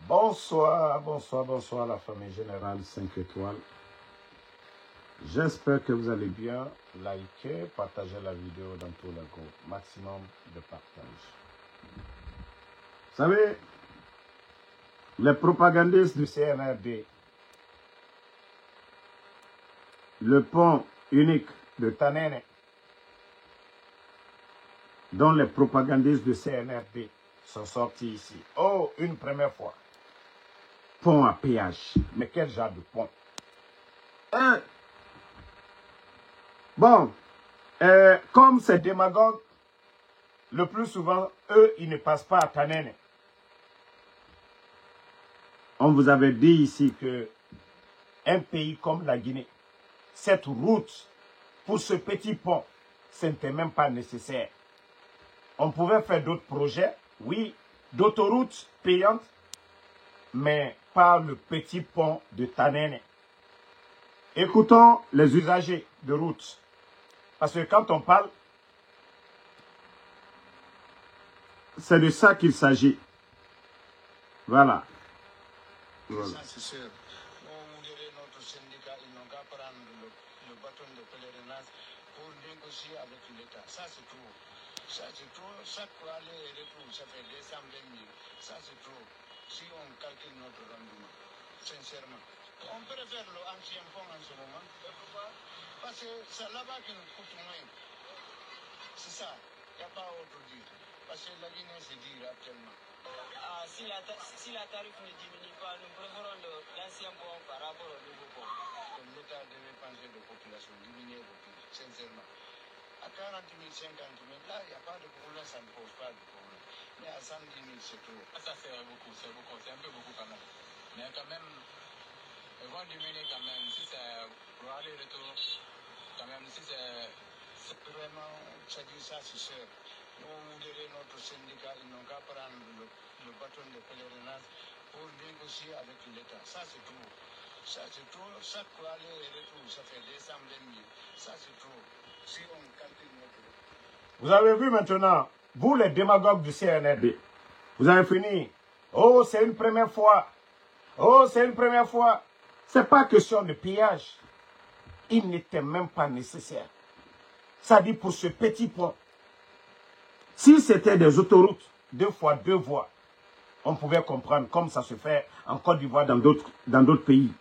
Bonsoir, bonsoir, bonsoir la famille générale 5 étoiles. J'espère que vous allez bien. Likez, partagez la vidéo dans tous les groupes. Maximum de partage. Vous savez, les propagandistes du CNRD, le pont unique de Tanene, dont les propagandistes du CNRD sont sortis ici. Oh, une première fois. Pont à péage. Mais quel genre de pont? Bon, comme ces démagogues, le plus souvent, eux, ils ne passent pas à Tanene. On vous avait dit ici que un pays comme la Guinée, cette route, pour ce petit pont, ce n'était même pas nécessaire. On pouvait faire d'autres projets, oui, d'autoroutes payantes, mais pas le petit pont de Tanene. Écoutons les usagers de route. Parce que quand on parle, c'est de ça qu'il s'agit. Voilà. Ça, c'est sûr. Nous, notre syndicat, ils n'ont qu'à prendre le bâton de pèlerinage pour négocier avec l'État. Ça, c'est trop. Ça, c'est trop. Chaque fois, aller et retour, ça fait 220 000. Ça, c'est trop. Si on calcule notre rendement, sincèrement. On préfère l'ancien pont en ce moment. Pourquoi? Parce que c'est là-bas qui nous coûte moins. C'est ça. Il n'y a pas autre dire. Parce que la Guinée, c'est dur actuellement. Si la tarif ne diminue pas, nous préférons l'ancien pont par rapport au nouveau pont. L'État devait penser de population, diminuer le prix, sincèrement. À 40 000, 50 000, là, il n'y a pas de problème, ça ne pose pas de problème. Mais à 110 000, c'est trop. Ça, c'est beaucoup, c'est un peu beaucoup quand même. Mais quand même, ils vont diminuer quand même. Si c'est pour aller-retour, quand même, si c'est vraiment, c'est dit ça, c'est sûr. Nous, derrière notre syndicat, ils n'ont qu'à prendre le bâton de pèlerinage pour négocier avec l'État. Ça, c'est tout. Ça, c'est tout. Chaque fois, aller et retour, ça fait 220 000. Ça, c'est trop. Si on calcule notre... Vous avez vu maintenant, vous les démagogues du CNRD, vous avez fini. Oh, c'est une première fois. Oh, c'est une première fois. C'est pas question de pillage. Il n'était même pas nécessaire. Ça dit pour ce petit pont. Si c'était des autoroutes, 2 fois 2 voies, on pouvait comprendre comme ça se fait en Côte d'Ivoire dans d'autres pays.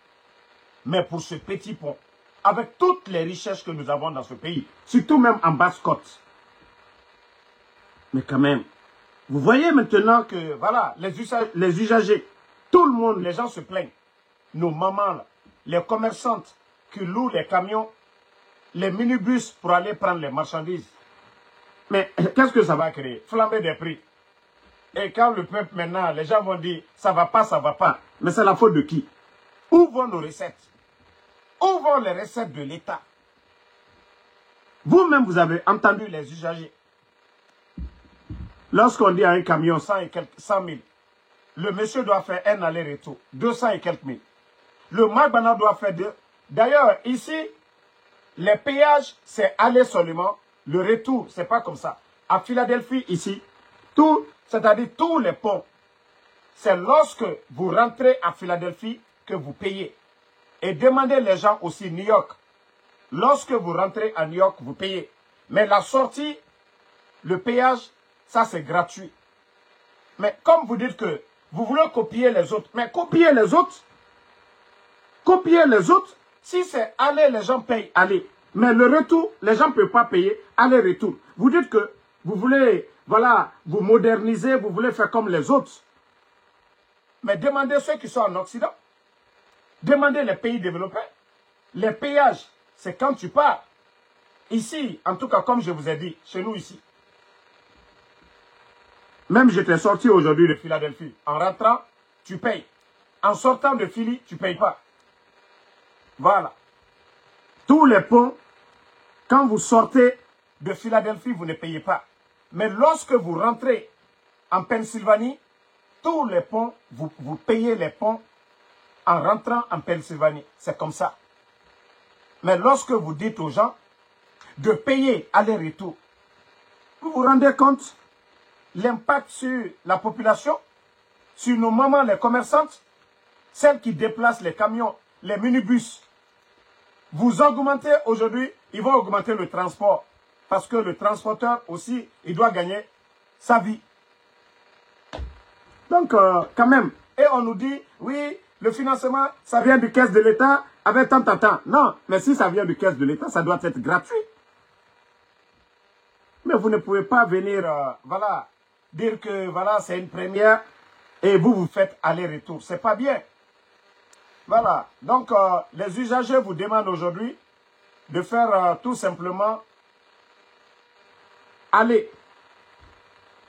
Mais pour ce petit pont, avec toutes les richesses que nous avons dans ce pays, surtout même en Basse-Côte. Mais quand même, vous voyez maintenant que, voilà, les usagers, tout le monde, les gens se plaignent. Nos mamans, là, les commerçantes qui louent les camions, les minibus pour aller prendre les marchandises. Mais qu'est-ce que ça va créer? Flamber des prix. Et quand le peuple maintenant, les gens vont dire, ça va pas, ça va pas. Mais c'est la faute de qui? Où vont nos recettes? Où vont les recettes de l'État? Vous-même, vous avez entendu les usagers. Lorsqu'on dit à un camion 100 000, le monsieur doit faire un aller-retour, 200 et quelques mille. Le Magbana doit faire 2. D'ailleurs, ici, les péages, c'est aller seulement. Le retour, c'est pas comme ça. À Philadelphie, ici, c'est-à-dire tous les ponts, c'est lorsque vous rentrez à Philadelphie que vous payez. Et demandez les gens aussi New York. Lorsque vous rentrez à New York, vous payez. Mais la sortie, le péage, ça c'est gratuit. Mais comme vous dites que vous voulez copier les autres, mais copiez les autres. Copiez les autres. Si c'est aller, les gens payent aller. Mais le retour, les gens ne peuvent pas payer aller-retour. Vous dites que vous voulez, voilà, vous moderniser, vous voulez faire comme les autres. Mais demandez ceux qui sont en Occident. Demandez les pays développés. Les péages, c'est quand tu pars. Ici, en tout cas, comme je vous ai dit, chez nous ici. Même j'étais sorti aujourd'hui de Philadelphie. En rentrant, tu payes. En sortant de Philly, tu ne payes pas. Voilà. Tous les ponts, quand vous sortez de Philadelphie, vous ne payez pas. Mais lorsque vous rentrez en Pennsylvanie, tous les ponts, vous payez les ponts en rentrant en Pennsylvanie. C'est comme ça. Mais lorsque vous dites aux gens de payer aller-retour, vous vous rendez compte l'impact sur la population? sur nos mamans, les commerçantes, celles qui déplacent les camions, les minibus. Vous augmentez aujourd'hui, ils vont augmenter le transport. Parce que le transporteur aussi, il doit gagner sa vie. Donc, quand même, et on nous dit, oui, le financement, ça vient du caisse de l'État avec tant. Non, mais si ça vient du caisse de l'État, ça doit être gratuit. Mais vous ne pouvez pas venir, voilà, dire que, voilà, c'est une première et vous faites aller-retour. C'est pas bien. Voilà. Donc, les usagers vous demandent aujourd'hui de faire tout simplement aller.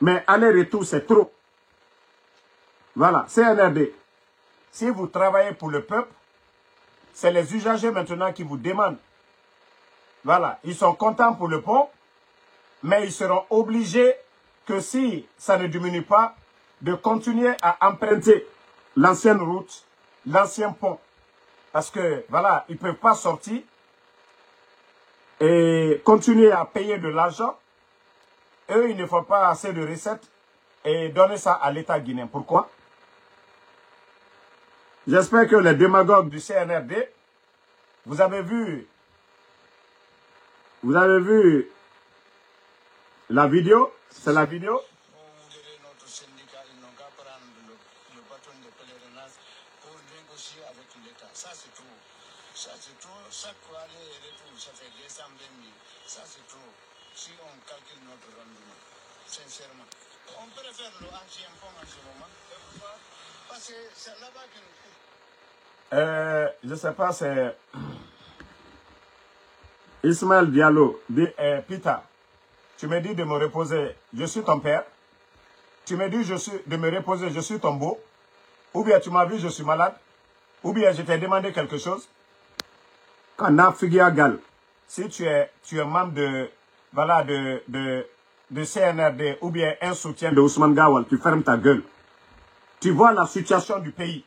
Mais aller-retour, c'est trop. Voilà, CNRD. Si vous travaillez pour le peuple, c'est les usagers maintenant qui vous demandent. Voilà, ils sont contents pour le pont, mais ils seront obligés que si ça ne diminue pas, de continuer à emprunter l'ancienne route, l'ancien pont. Parce que, voilà, ils ne peuvent pas sortir et continuer à payer de l'argent. Eux, ils ne font pas assez de recettes et donner ça à l'État guinéen. Pourquoi? J'espère que les démagogues du CNRD, vous avez vu la vidéo, c'est la vidéo. Notre syndicat, ils n'ont qu'à prendre le bâton de pèlerinage pour négocier avec l'État. Ça, c'est tout. Ça, c'est tout. Chaque fois, aller et retour, ça fait 220 000. Ça, c'est tout. Si on calcule notre rendement, sincèrement. On préfère l'ancien pont en ce moment. Parce que c'est là-bas que nous... Je ne sais pas, c'est Ismaël Diallo, Peter, tu me dis de me reposer, je suis ton père. Tu me dis de me reposer, je suis ton beau. Ou bien tu m'as vu, je suis malade. Ou bien je t'ai demandé quelque chose. Kana Figiagal, si tu es membre de, voilà, de CNRD ou bien un soutien de Ousmane Gawal, tu fermes ta gueule. Tu vois la situation du pays.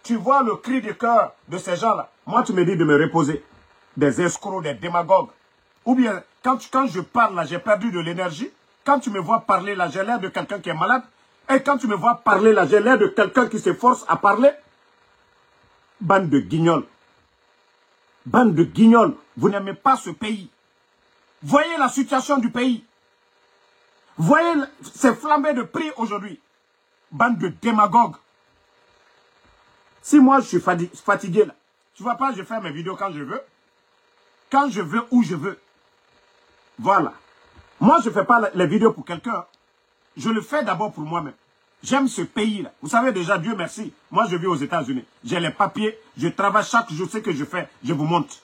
Tu vois le cri de cœur de ces gens-là. Moi, tu me dis de me reposer. Des escrocs, des démagogues. Ou bien, quand je parle là, j'ai perdu de l'énergie. Quand tu me vois parler là, j'ai l'air de quelqu'un qui est malade. Et quand tu me vois parler là, j'ai l'air de quelqu'un qui s'efforce à parler. Bande de guignols. Bande de guignols. Vous n'aimez pas ce pays. Voyez la situation du pays. Voyez ces flambées de prix aujourd'hui. Bande de démagogues. Si moi je suis fatigué là, tu vois pas, je fais mes vidéos quand je veux. Quand je veux, où je veux. Voilà. Moi je ne fais pas les vidéos pour quelqu'un. Je le fais d'abord pour moi-même. J'aime ce pays-là. Vous savez déjà, Dieu merci. Moi je vis aux États-Unis. J'ai les papiers, je travaille chaque jour, ce que je fais, je vous montre.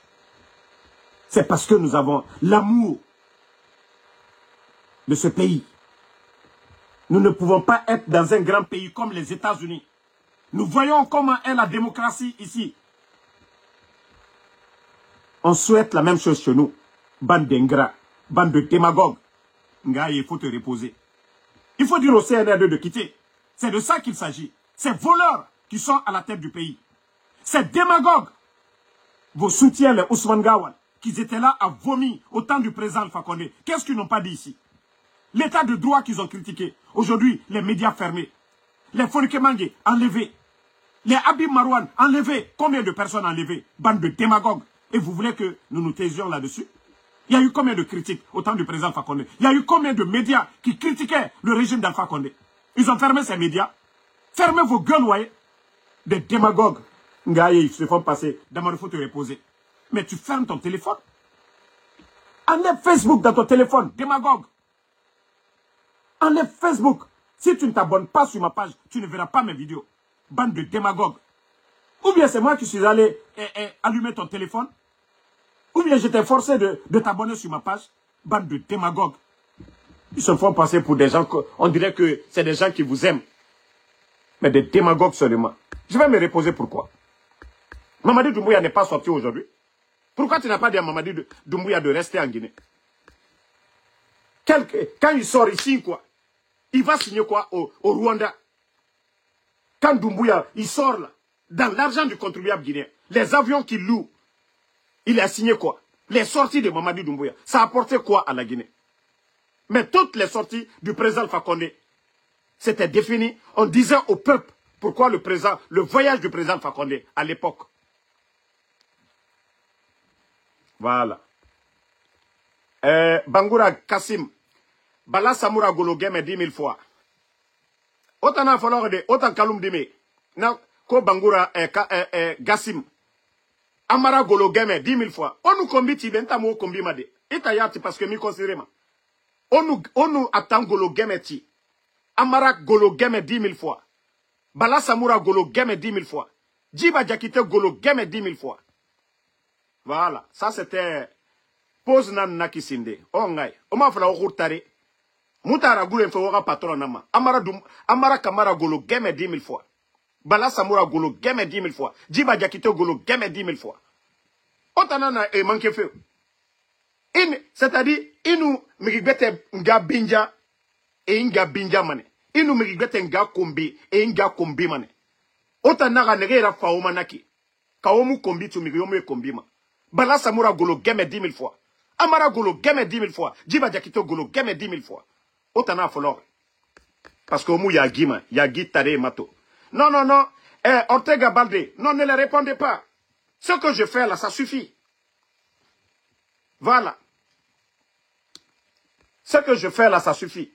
C'est parce que nous avons l'amour de ce pays. Nous ne pouvons pas être dans un grand pays comme les États-Unis. Nous voyons comment est la démocratie ici. On souhaite la même chose chez nous. Bande d'ingrats, bande de démagogues. Ngaï, il faut te reposer. Il faut dire au CNRD de quitter. C'est de ça qu'il s'agit. Ces voleurs qui sont à la tête du pays. Ces démagogues. Vos soutiens, les Ousmane Gawal, qui étaient là à vomir au temps du président Alpha Condé. Qu'est-ce qu'ils n'ont pas dit ici? L'état de droit qu'ils ont critiqué. Aujourd'hui, les médias fermés. Les Fonike Mange enlevés. Les Habib Marouane enlevés. Combien de personnes enlevées? Bande de démagogues. Et vous voulez que nous nous taisions là-dessus? Il y a eu combien de critiques au temps du président Alpha Condé? Il y a eu combien de médias qui critiquaient le régime d'Alpha Condé? Ils ont fermé ces médias. Fermez vos gueules, voyez. Des démagogues. Ngaye, ils se font passer. D'abord, il faut te reposer. Mais tu fermes ton téléphone. Enlève Facebook dans ton téléphone. Démagogue. Enlève Facebook. Si tu ne t'abonnes pas sur ma page, tu ne verras pas mes vidéos. Bande de démagogues. Ou bien c'est moi qui suis allé allumer ton téléphone. Ou bien je t'ai forcé de t'abonner sur ma page. Bande de démagogues. Ils se font passer pour des gens, on dirait que c'est des gens qui vous aiment. Mais des démagogues seulement. Je vais me reposer pourquoi? Mamadi Doumbouya n'est pas sorti aujourd'hui. Pourquoi tu n'as pas dit à Mamadi Doumbouya de rester en Guinée? Quand il sort ici, quoi, il va signer quoi au Rwanda? Quand Doumbouya, il sort là, dans l'argent du contribuable guinéen, les avions qu'il loue, il a signé quoi? Les sorties de Mamadi Doumbouya, ça a apporté quoi à la Guinée? Mais toutes les sorties du président Alpha Condé, c'était défini. On disait au peuple pourquoi le voyage du président Alpha Condé à l'époque. Voilà. Bangoura Kassim, Bala Samoura Golo Game 10 000 fois. Autant n'a fallu de, autant Kaloum Dime, na ko Bangoura Gassim, Amara Golo Game 10 000 fois. On nous combi Tibenta mo combi made. Itayati parce que mi considéré ma. On nous attend Golo Game ti. Amara Golo Game 10 000 fois. Bala Samoura Golo Game 10 000 fois. Djiba Diakité Golo Game 10 000 fois. Voilà, ça c'était pose nan nakisinde. Oh ngai, o ma fala o kurtare. Mutara gulu en fawara patron nama. Amara Kamara Golo Game 10 000 fois. Bala Samoura Golo Game 10 000 fois. Djiba Diakité Golo Game 10 000 fois. Otanana e manque feu. C'est-à-dire, inu migibete nga binja e nga binja mane. Inu migibete nga kombi e nga kombi mane. Otanara negera faumanaki. Kaomu kombi tu migiyomu e kombi ma. Bala Samoura Golo Game 10 000 fois. Amara Golo Game 10 000 fois. Djiba Diakité Golo Game 10 000 fois. Otana folor. Parce que mu yagima, yagi tare mato. Non, non, non. Ortega Balde, non, ne le répondez pas. Ce que je fais là, ça suffit. Voilà. Ce que je fais là, ça suffit.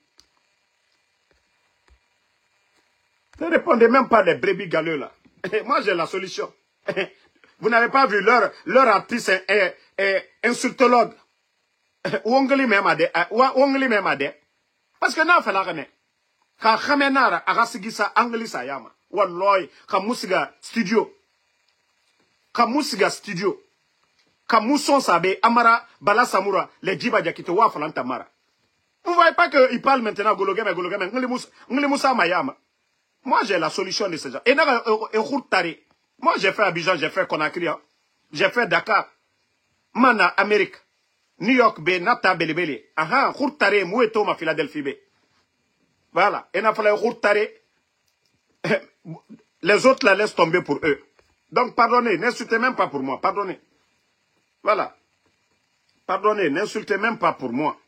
Ne répondez même pas les brebis galeux là. Moi, j'ai la solution. Vous n'avez pas vu leur artiste insultologue. Wongli même ade. Parce que n'a fait la reine. Quand Khamenara a rasigisa anglisa yama. Walloy, Kamusiga studio. Kamusiga studio. Kamuson sabe, Amara, Bala Samoura, les Djiba Diakité wa Falantamara. Vous voyez pas qu'il parle maintenant Gologame, Moussa Mayama. Moi, j'ai la solution de ces gens. Et moi, j'ai fait Abidjan, j'ai fait Conakry, hein. J'ai fait Dakar. Mana, Amérique. New York, Nata, Belebele. Aha, Khourtare, Moueto, ma Philadelphie, B. Voilà. Et n'a fallu Khourtare. Les autres la laissent tomber pour eux. Donc, pardonnez, n'insultez même pas pour moi. Pardonnez. Voilà. Pardonnez, n'insultez même pas pour moi.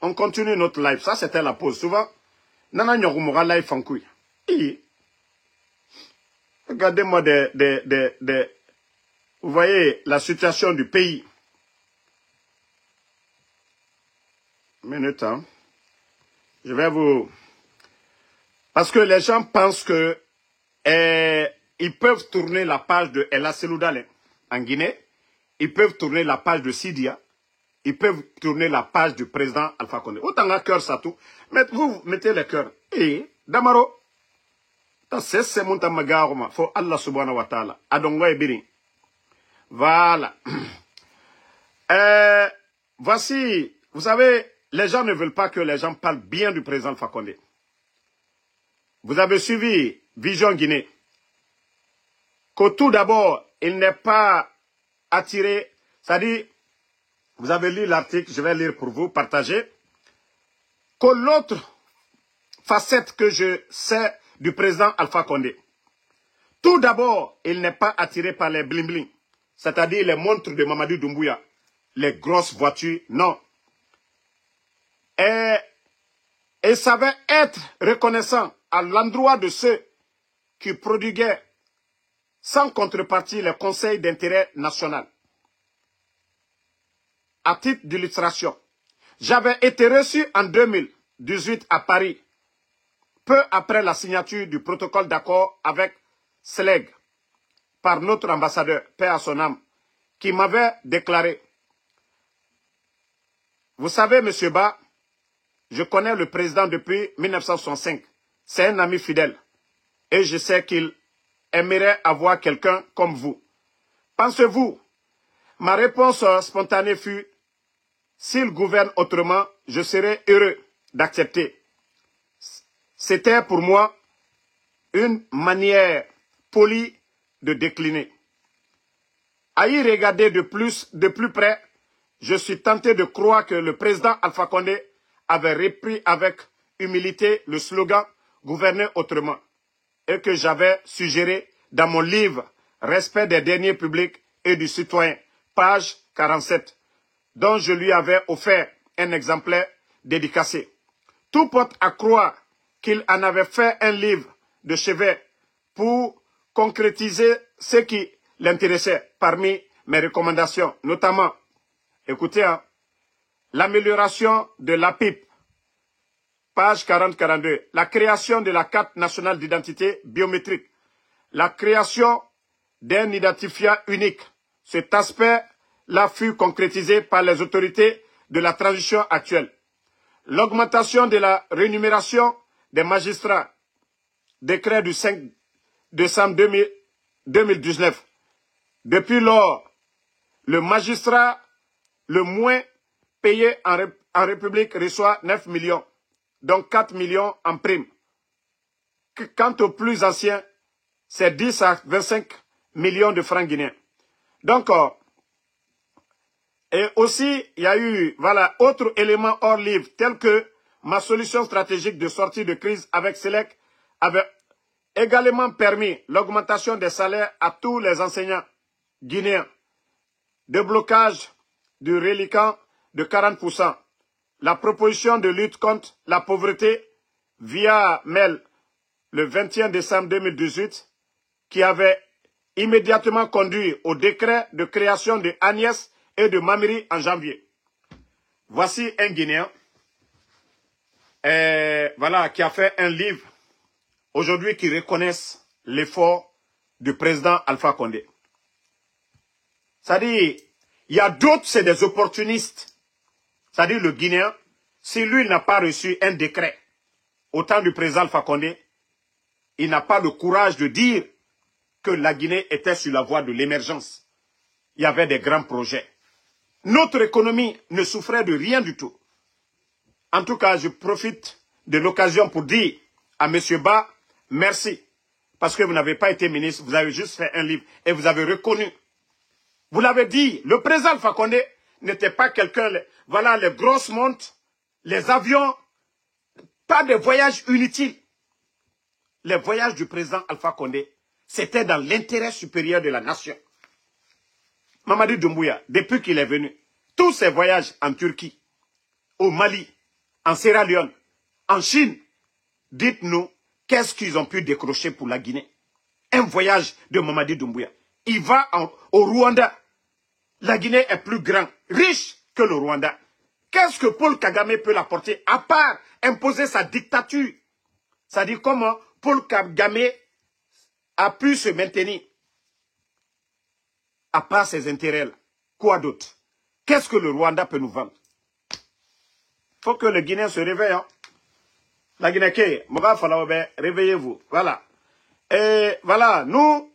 On continue notre live. Ça, c'était la pause. Souvent, Nana Nyogumora live en couille. Regardez-moi vous voyez la situation du pays. Minute, hein. Je vais vous... Parce que les gens pensent que ils peuvent tourner la page de Ella Seloudalé en Guinée. Ils peuvent tourner la page de Sidia. Ils peuvent tourner la page du président Alpha Condé. Autant à cœur ça tout. Mais vous mettez le cœur. Et Damaro, c'est mon tamagaroma. Faut Allah subhanahu wa ta'ala. Adongo ebiri. Voilà. Voici, vous savez, les gens ne veulent pas que les gens parlent bien du président Alpha Condé. Vous avez suivi Vision Guinée. Que tout d'abord, il n'est pas attiré. C'est-à-dire, vous avez lu l'article, je vais lire pour vous, partager. Que l'autre facette que je sais du président Alpha Condé. Tout d'abord, il n'est pas attiré par les bling-bling. C'est-à-dire les montres de Mamadou Doumbouya. Les grosses voitures, non. Et il savait être reconnaissant à l'endroit de ceux qui prodiguaient sans contrepartie les conseils d'intérêt national. À titre d'illustration, j'avais été reçu en 2018 à Paris, peu après la signature du protocole d'accord avec SLEG, par notre ambassadeur, paix à son âme, qui m'avait déclaré: vous savez, monsieur Ba, je connais le président depuis 1965. C'est un ami fidèle. Et je sais qu'il aimerait avoir quelqu'un comme vous. Pensez-vous? Ma réponse spontanée fut: s'il gouverne autrement, je serais heureux d'accepter. C'était pour moi une manière polie de décliner. À y regarder de plus près, je suis tenté de croire que le président Alpha Condé avait repris avec humilité le slogan « Gouverner autrement » et que j'avais suggéré dans mon livre « Respect des deniers publics et du citoyen », page 47, dont je lui avais offert un exemplaire dédicacé. Tout porte à croire qu'il en avait fait un livre de chevet pour concrétiser ce qui l'intéressait parmi mes recommandations, notamment, écoutez, hein, l'amélioration de l'APIP, page 40-42, la création de la carte nationale d'identité biométrique, la création d'un identifiant unique. Cet aspect-là fut concrétisé par les autorités de la transition actuelle. L'augmentation de la rémunération des magistrats, décret du 5 décembre 2019. Depuis lors, le magistrat le moins payé en République reçoit 9 millions, donc 4 millions en prime. Quant aux plus anciens, c'est 10 à 25 millions de francs guinéens. Donc, et aussi, il y a eu, voilà, autre élément hors livre, tel que ma solution stratégique de sortie de crise avec SELEC avait également permis l'augmentation des salaires à tous les enseignants guinéens, déblocage du reliquat de 40%, la proposition de lutte contre la pauvreté via mail le 21 décembre 2018 qui avait immédiatement conduit au décret de création de Agnès et de Mamiri en janvier. Voici un Guinéen voilà, qui a fait un livre aujourd'hui qui reconnaissent l'effort du président Alpha Condé. C'est-à-dire, il y a d'autres, c'est des opportunistes. C'est-à-dire, le Guinéen, si lui n'a pas reçu un décret au temps du président Alpha Condé, il n'a pas le courage de dire que la Guinée était sur la voie de l'émergence. Il y avait des grands projets. Notre économie ne souffrait de rien du tout. En tout cas, je profite de l'occasion pour dire à M. Ba, merci. Parce que vous n'avez pas été ministre, vous avez juste fait un livre et vous avez reconnu. Vous l'avez dit, le président Alpha Condé n'était pas quelqu'un, voilà les grosses montres, les avions, pas de voyages inutiles. Les voyages du président Alpha Condé, c'était dans l'intérêt supérieur de la nation. Mamadi Doumbouya, depuis qu'il est venu, tous ses voyages en Turquie, au Mali, en Sierra Leone, en Chine, dites-nous, qu'est-ce qu'ils ont pu décrocher pour la Guinée? Un voyage de Mamadi Doumbouya. Il va au Rwanda. La Guinée est plus grande, riche que le Rwanda. Qu'est-ce que Paul Kagame peut l'apporter à part imposer sa dictature? C'est-à-dire comment Paul Kagame a pu se maintenir à part ses intérêts-là. Quoi d'autre? Qu'est-ce que le Rwanda peut nous vendre? Il faut que les Guinéens se réveillent. Hein? La Guinée, réveillez-vous. Voilà. Et voilà, nous,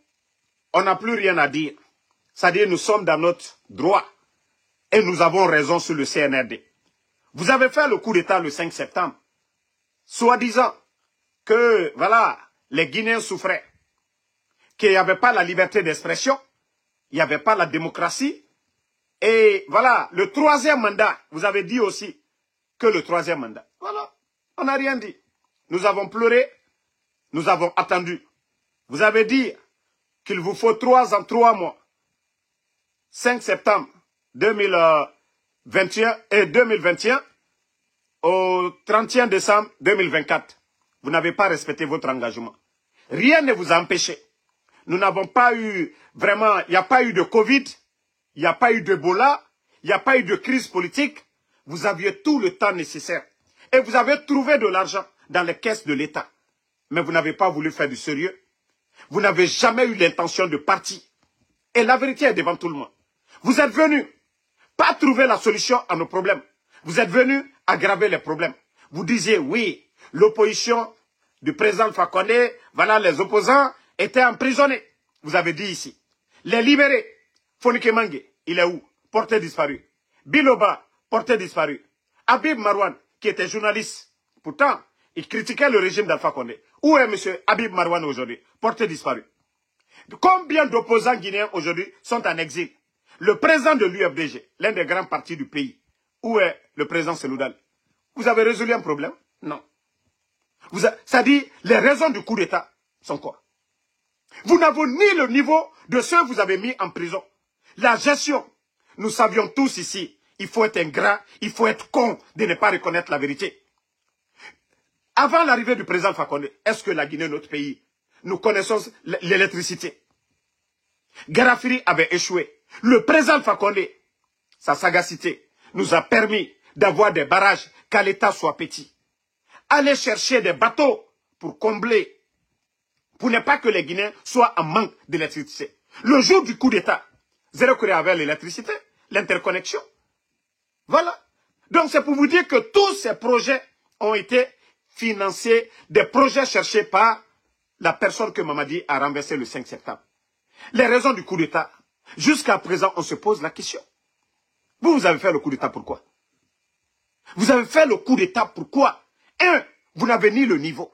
on n'a plus rien à dire. C'est-à-dire, nous sommes dans notre droit. Et nous avons raison sur le CNRD. Vous avez fait le coup d'État le 5 septembre. Soi-disant que, voilà, les Guinéens souffraient. Qu'il n'y avait pas la liberté d'expression. Il n'y avait pas la démocratie. Et voilà, le troisième mandat, vous avez dit aussi que le troisième mandat. Voilà, on n'a rien dit. Nous avons pleuré, nous avons attendu. Vous avez dit qu'il vous faut 3 ans, 3 mois. 5 septembre 2021 et 2021 au 31 décembre 2024. Vous n'avez pas respecté votre engagement. Rien ne vous a empêché. Nous n'avons pas eu, vraiment, il n'y a pas eu de Covid, il n'y a pas eu d'Ebola, il n'y a pas eu de crise politique. Vous aviez tout le temps nécessaire. Et vous avez trouvé de l'argent dans les caisses de l'État. Mais vous n'avez pas voulu faire du sérieux. Vous n'avez jamais eu l'intention de partir. Et la vérité est devant tout le monde. Vous êtes venus pas trouver la solution à nos problèmes. Vous êtes venus aggraver les problèmes. Vous disiez, oui, l'opposition du président Alpha Condé, voilà, les opposants étaient emprisonnés. Vous avez dit ici. Les libérés, Fonike Mange, il est où? Porté disparu. Biloba, porté disparu. Habib Marwan, qui était journaliste, pourtant, il critiquait le régime d'Alpha Condé. Où est M. Habib Marwan aujourd'hui? Porté disparu. Combien d'opposants guinéens aujourd'hui sont en exil? Le président de l'UFDG, l'un des grands partis du pays, où est le président Seloudal? Vous avez résolu un problème? Non. Ça dit, les raisons du coup d'État sont quoi? Vous n'avez ni le niveau de ceux que vous avez mis en prison. La gestion, nous savions tous ici, il faut être ingrat, il faut être con de ne pas reconnaître la vérité. Avant l'arrivée du président Fakonde, est-ce que la Guinée, notre pays, nous connaissons l'électricité? Garafiri avait échoué. Le président Fakonde, sa sagacité, nous a permis d'avoir des barrages, qu'à l'État soit petit. Aller chercher des bateaux pour combler, pour ne pas que les Guinéens soient en manque d'électricité. Le jour du coup d'État, Zéro Kouré avait l'électricité, l'interconnexion. Voilà. Donc c'est pour vous dire que tous ces projets ont été financés, des projets cherchés par la personne que Mamadi a renversée le 5 septembre. Les raisons du coup d'État, jusqu'à présent, on se pose la question. Vous avez fait le coup d'État pourquoi? Vous avez fait le coup d'État pourquoi? Un, vous n'avez ni le niveau.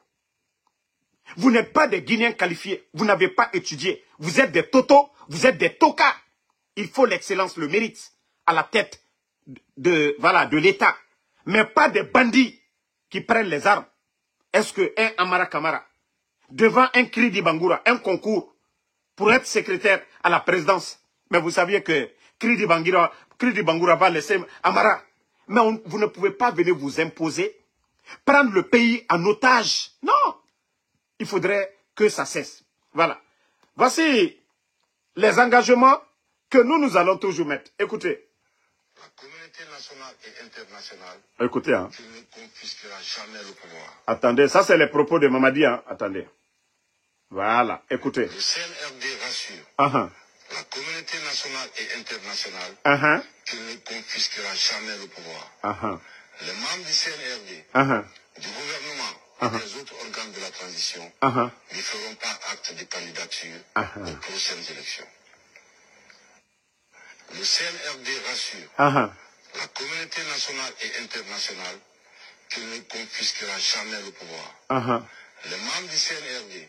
Vous n'êtes pas des Guinéens qualifiés. Vous n'avez pas étudié. Vous êtes des totos, vous êtes des tokas. Il faut l'excellence, le mérite à la tête de l'État. Mais pas des bandits qui prennent les armes. Est-ce qu'un Amara Kamara, devant un Kridi Bangoura, un concours, pour être secrétaire à la présidence, mais vous saviez que Kridi Bangoura va laisser Amara. Mais vous ne pouvez pas venir vous imposer, prendre le pays en otage. Non! Il faudrait que ça cesse. Voilà. Voici les engagements que nous allons toujours mettre. Écoutez. La communauté nationale et internationale Écoutez, hein. qui ne confisquera jamais le pouvoir. Attendez, ça c'est les propos de Mamadi, hein. Attendez. Voilà, écoutez. Le CNRD rassure la communauté nationale et internationale qui ne confisquera jamais le pouvoir. Les membres du CNRD, du gouvernement et des autres organes de la transition ne feront pas acte de candidature aux prochaines élections. Le CNRD rassure la communauté nationale et internationale qui ne confisquera jamais le pouvoir. Les membres du CNRD,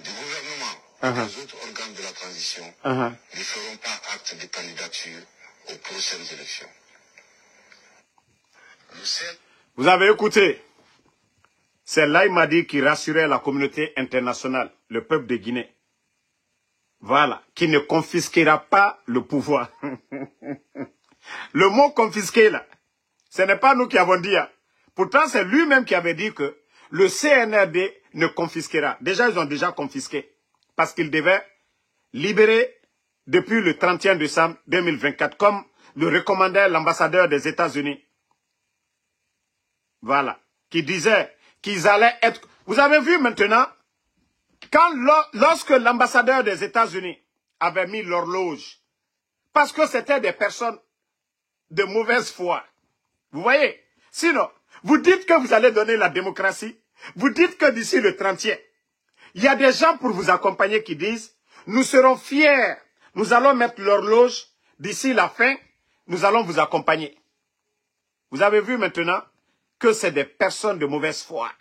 du gouvernement et des autres organes de la transition ne feront pas acte de candidature aux prochaines élections. Vous avez écouté. C'est Laïmadi qui rassurait la communauté internationale, le peuple de Guinée. Voilà, qui ne confisquera pas le pouvoir. Le mot confisquer là, ce n'est pas nous qui avons dit. Hein. Pourtant, c'est lui-même qui avait dit que le CNRD ne confisquera. Déjà, ils ont déjà confisqué. Parce qu'ils devaient libérer depuis le 31 décembre 2024, comme le recommandait l'ambassadeur des États-Unis. Voilà. Qui disait qu'ils allaient être... Vous avez vu maintenant, lorsque l'ambassadeur des États-Unis avait mis l'horloge, parce que c'était des personnes de mauvaise foi. Vous voyez? Sinon, vous dites que vous allez donner la démocratie, vous dites que d'ici le 30e, il y a des gens pour vous accompagner qui disent, nous serons fiers, nous allons mettre l'horloge, d'ici la fin, nous allons vous accompagner. Vous avez vu maintenant que c'est des personnes de mauvaise foi.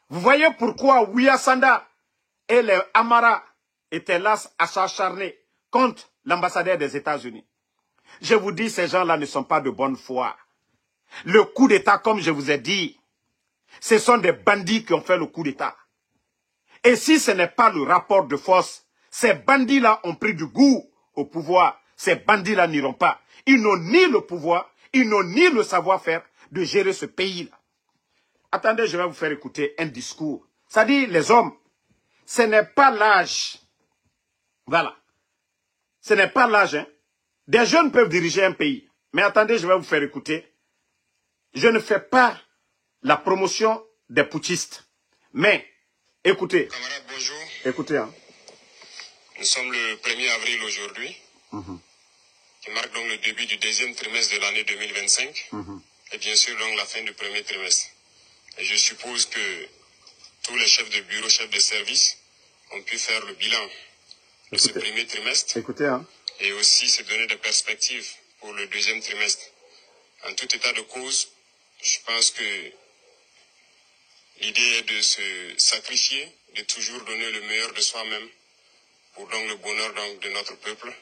Vous voyez pourquoi Ouya Sanda et les Amara étaient là à s'acharner contre l'ambassadeur des États-Unis. Je vous dis, ces gens-là ne sont pas de bonne foi. Le coup d'État, comme je vous ai dit, ce sont des bandits qui ont fait le coup d'État. Et si ce n'est pas le rapport de force, ces bandits-là ont pris du goût au pouvoir. Ces bandits-là n'iront pas. Ils n'ont ni le pouvoir, ils n'ont ni le savoir-faire de gérer ce pays-là. Attendez, je vais vous faire écouter un discours. Ça dit, les hommes, ce n'est pas l'âge. Voilà. Ce n'est pas l'âge. Hein. Des jeunes peuvent diriger un pays. Mais attendez, je vais vous faire écouter. Je ne fais pas la promotion des putschistes. Mais, écoutez. Camarades, bonjour. Écoutez. Hein. Nous sommes le 1er avril aujourd'hui, qui marque donc le début du deuxième trimestre de l'année 2025. Et bien sûr, donc la fin du premier trimestre. Et je suppose que tous les chefs de bureau, chefs de service, ont pu faire le bilan de ce premier trimestre. Écoutez, hein. Et aussi se donner des perspectives pour le deuxième trimestre. En tout état de cause, je pense que l'idée est de se sacrifier, de toujours donner le meilleur de soi-même pour donc le bonheur donc de notre peuple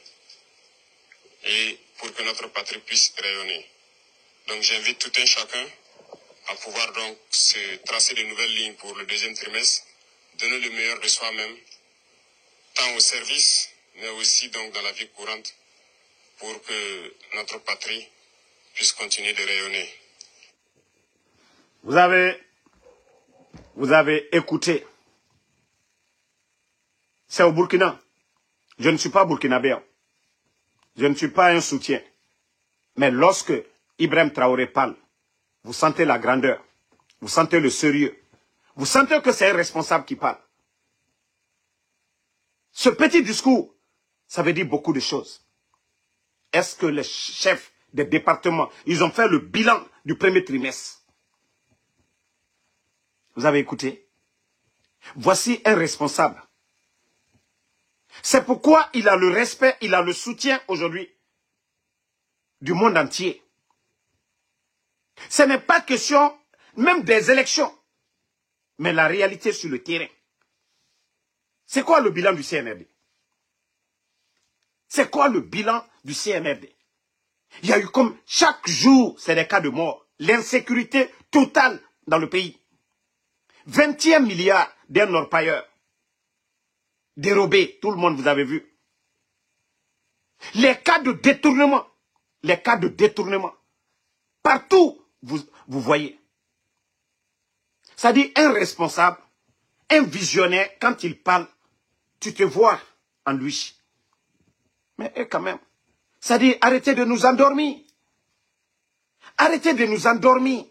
et pour que notre patrie puisse rayonner. Donc j'invite tout un chacun à pouvoir donc se tracer de nouvelles lignes pour le deuxième trimestre, donner le meilleur de soi-même, tant au service, mais aussi donc dans la vie courante, pour que notre patrie puisse continuer de rayonner. Vous avez vous avez écouté. C'est au Burkina. Je ne suis pas burkinabé. Je ne suis pas un soutien. Mais lorsque Ibrahim Traoré parle, vous sentez la grandeur. Vous sentez le sérieux. Vous sentez que c'est un responsable qui parle. Ce petit discours, ça veut dire beaucoup de choses. Est-ce que les chefs des départements, ils ont fait le bilan du premier trimestre? Vous avez écouté? Voici un responsable. C'est pourquoi il a le respect, il a le soutien aujourd'hui du monde entier. Ce n'est pas question même des élections, mais la réalité sur le terrain. C'est quoi le bilan du CNRD? C'est quoi le bilan du CNRD? Il y a eu comme chaque jour, c'est des cas de mort. L'insécurité totale dans le pays. 21 milliards d'un orpailleur. Dérobé, tout le monde vous avez vu. Les cas de détournement. Les cas de détournement. Partout, vous voyez. C'est-à-dire un responsable, un visionnaire, quand il parle, tu te vois en lui. Mais quand même, c'est-à-dire arrêtez de nous endormir. Arrêtez de nous endormir.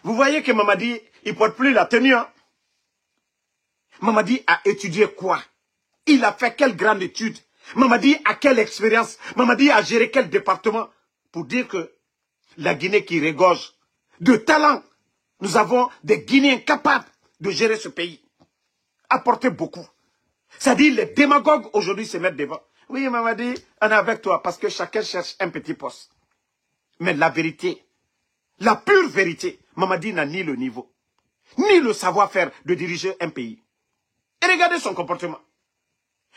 Vous voyez que Mamadi, il ne porte plus la tenue. Hein? Mamadi a étudié quoi? Il a fait quelle grande étude? Mamadi a quelle expérience? Mamadi a géré quel département? Pour dire que la Guinée qui regorge de talent, nous avons des Guinéens capables de gérer ce pays. Apporter beaucoup. C'est-à-dire les démagogues aujourd'hui se mettent devant. Oui, Mamadi, on est avec toi parce que chacun cherche un petit poste. Mais la vérité, la pure vérité, Mamadi n'a ni le niveau, ni le savoir-faire de diriger un pays. Et regardez son comportement.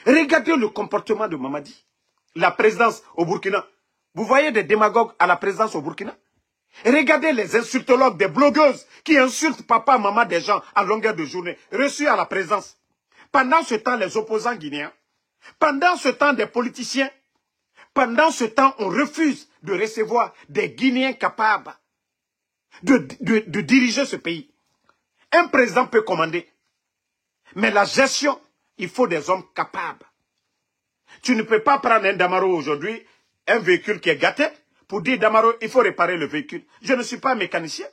Regardez le comportement de Mamadi. La présidence au Burkina. Vous voyez des démagogues à la présidence au Burkina? Regardez les insultologues, des blogueuses qui insultent papa, maman des gens à longueur de journée, reçus à la présidence. Pendant ce temps, les opposants guinéens, pendant ce temps, des politiciens, pendant ce temps, on refuse de recevoir des Guinéens capables de diriger ce pays. Un président peut commander, mais la gestion, il faut des hommes capables. Tu ne peux pas prendre un Damaro aujourd'hui, un véhicule qui est gâté, pour dire Damaro, il faut réparer le véhicule. Je ne suis pas mécanicien.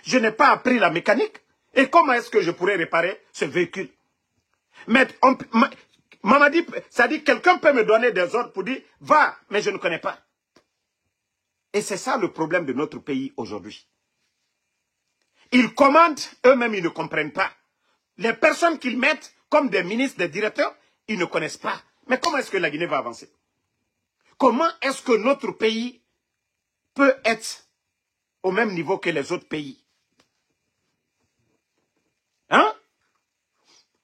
Je n'ai pas appris la mécanique. Et comment est-ce que je pourrais réparer ce véhicule? Mais Mamadi, ça dit quelqu'un peut me donner des ordres pour dire va, mais je ne connais pas. Et c'est ça le problème de notre pays aujourd'hui. Ils commandent, eux-mêmes ils ne comprennent pas. Les personnes qu'ils mettent comme des ministres, des directeurs, ils ne connaissent pas. Mais comment est-ce que la Guinée va avancer? Comment est-ce que notre pays peut être au même niveau que les autres pays? Hein?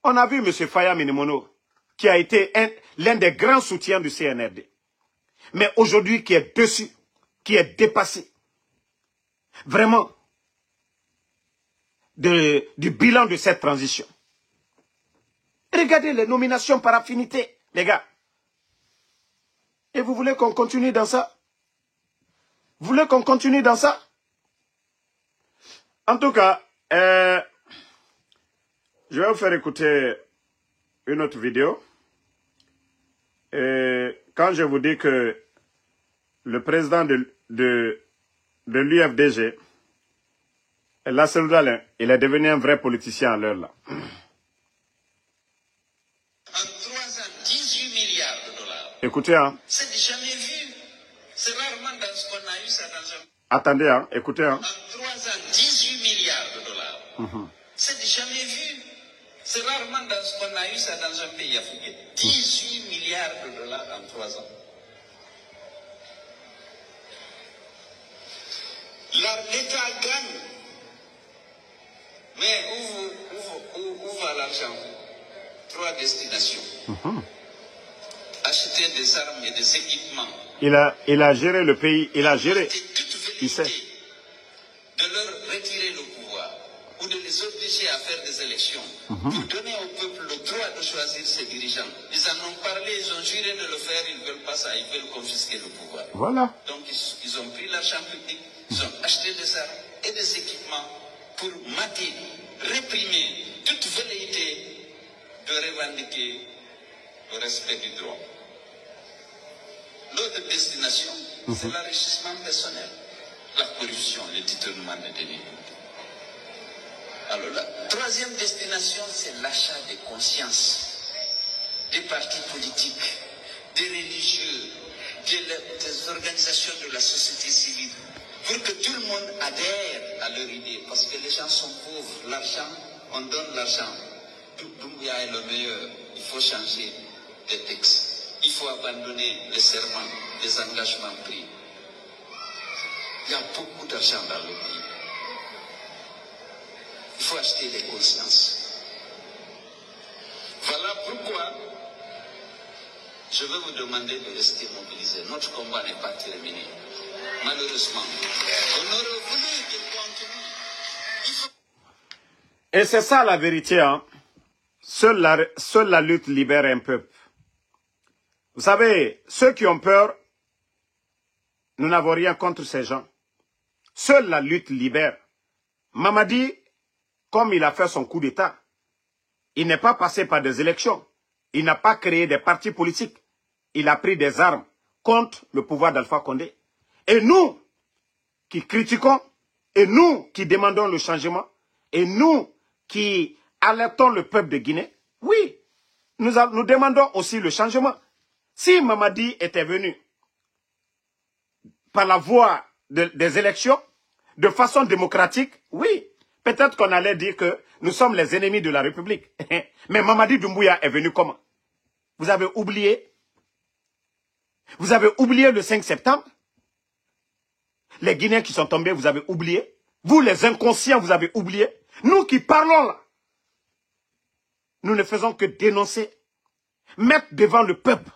On a vu M. Faya Minimono, qui a été l'un des grands soutiens du CNRD. Mais aujourd'hui, qui est dessus, qui est dépassé. Vraiment, du bilan de cette transition. Regardez les nominations par affinité, les gars. Et vous voulez qu'on continue dans ça? Vous voulez qu'on continue dans ça? En tout cas, je vais vous faire écouter une autre vidéo. Et quand je vous dis que le président de l'UFDG, Lassel Dalin, il est devenu un vrai politicien à l'heure là. En 3 ans, 18 milliards de dollars. Écoutez, hein. C'est jamais vu. C'est rarement dans ce qu'on a eu ça dans un... Attendez, hein. Écoutez, hein. En 3 ans, 18 milliards de dollars. C'est jamais vu. C'est rarement dans ce qu'on a eu ça dans un pays africain. 18 milliards de dollars en 3 ans. L'État gagne. Mais où va l'argent? 3 destinations. Acheter des armes et des équipements. Il a géré le pays, il a géré. Il sait. De leur retirer le pouvoir ou de les obliger à faire des élections pour donner au peuple le droit de choisir ses dirigeants. Ils en ont parlé, ils ont juré de le faire, ils ne veulent pas ça, ils veulent confisquer le pouvoir. Voilà. Donc ils ont pris l'argent public, ils ont acheté des armes et des équipements pour mater, réprimer toute velléité de revendiquer le respect du droit. L'autre destination, c'est l'enrichissement personnel, la corruption, le détournement de deniers. Alors la troisième destination, c'est l'achat des consciences, des partis politiques, des religieux, des organisations de la société civile, pour que tout le monde adhère à leur idée, parce que les gens sont pauvres, l'argent, on donne l'argent. Doumbouya est le meilleur, il faut changer les textes, il faut abandonner les serments, les engagements pris. Il y a beaucoup d'argent dans le pays. Il faut acheter des consciences. Voilà pourquoi je veux vous demander de rester mobilisés. Notre combat n'est pas terminé. Malheureusement, on aurait voulu qu'il continue. Et c'est ça la vérité. Hein? Seule la lutte libère un peuple. Vous savez, ceux qui ont peur, nous n'avons rien contre ces gens. Seule la lutte libère. Mamadi, comme il a fait son coup d'État, il n'est pas passé par des élections. Il n'a pas créé des partis politiques. Il a pris des armes contre le pouvoir d'Alpha Condé. Et nous, qui critiquons, et nous qui demandons le changement, et nous qui alertons le peuple de Guinée, oui, nous demandons aussi le changement. Si Mamadi était venu par la voie des élections, de façon démocratique, oui, peut-être qu'on allait dire que nous sommes les ennemis de la République. Mais Mamadi Doumbouya est venu comment? Vous avez oublié? Vous avez oublié le 5 septembre? Les Guinéens qui sont tombés, vous avez oublié? Vous, les inconscients, vous avez oublié? Nous qui parlons là, nous ne faisons que dénoncer, mettre devant le peuple,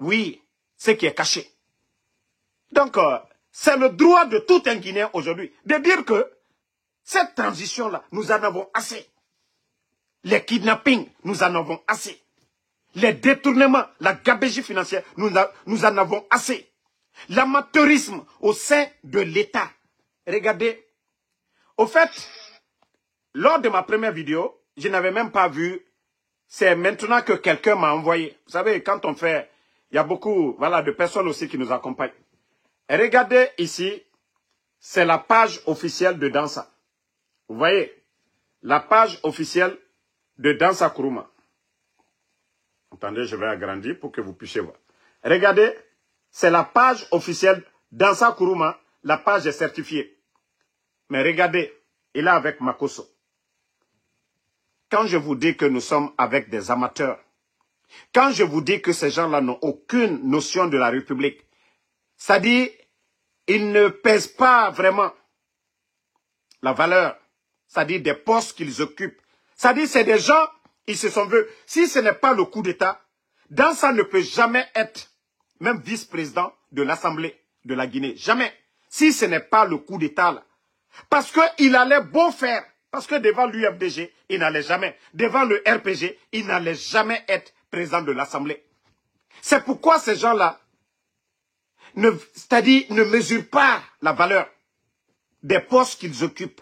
oui, ce qui est caché. Donc, c'est le droit de tout un Guinéen aujourd'hui de dire que cette transition-là, nous en avons assez. Les kidnappings, nous en avons assez. Les détournements, la gabegie financière, nous en avons assez. L'amateurisme au sein de l'État. Regardez. Au fait, lors de ma première vidéo, je n'avais même pas vu. C'est maintenant que quelqu'un m'a envoyé. Vous savez, quand on fait, il y a beaucoup de personnes aussi qui nous accompagnent. Et regardez ici, c'est la page officielle de Dansa. Vous voyez, la page officielle de Dansa Kourouma. Attendez, je vais agrandir pour que vous puissiez voir. Regardez, c'est la page officielle Dansa Kourouma. La page est certifiée. Mais regardez, il est avec Makosso. Quand je vous dis que nous sommes avec des amateurs, quand je vous dis que ces gens-là n'ont aucune notion de la République, c'est-à-dire, ils ne pèsent pas vraiment la valeur, c'est-à-dire des postes qu'ils occupent. C'est-à-dire, c'est des gens, ils se sont vus. Si ce n'est pas le coup d'État, Dansa ne peut jamais être même vice-président de l'Assemblée de la Guinée. Jamais. Si ce n'est pas le coup d'État là. Parce qu'il allait beau faire. Parce que devant l'UFDG, il n'allait jamais. Devant le RPG, il n'allait jamais être président de l'Assemblée. C'est pourquoi ces gens-là, c'est-à-dire, ne mesurent pas la valeur des postes qu'ils occupent.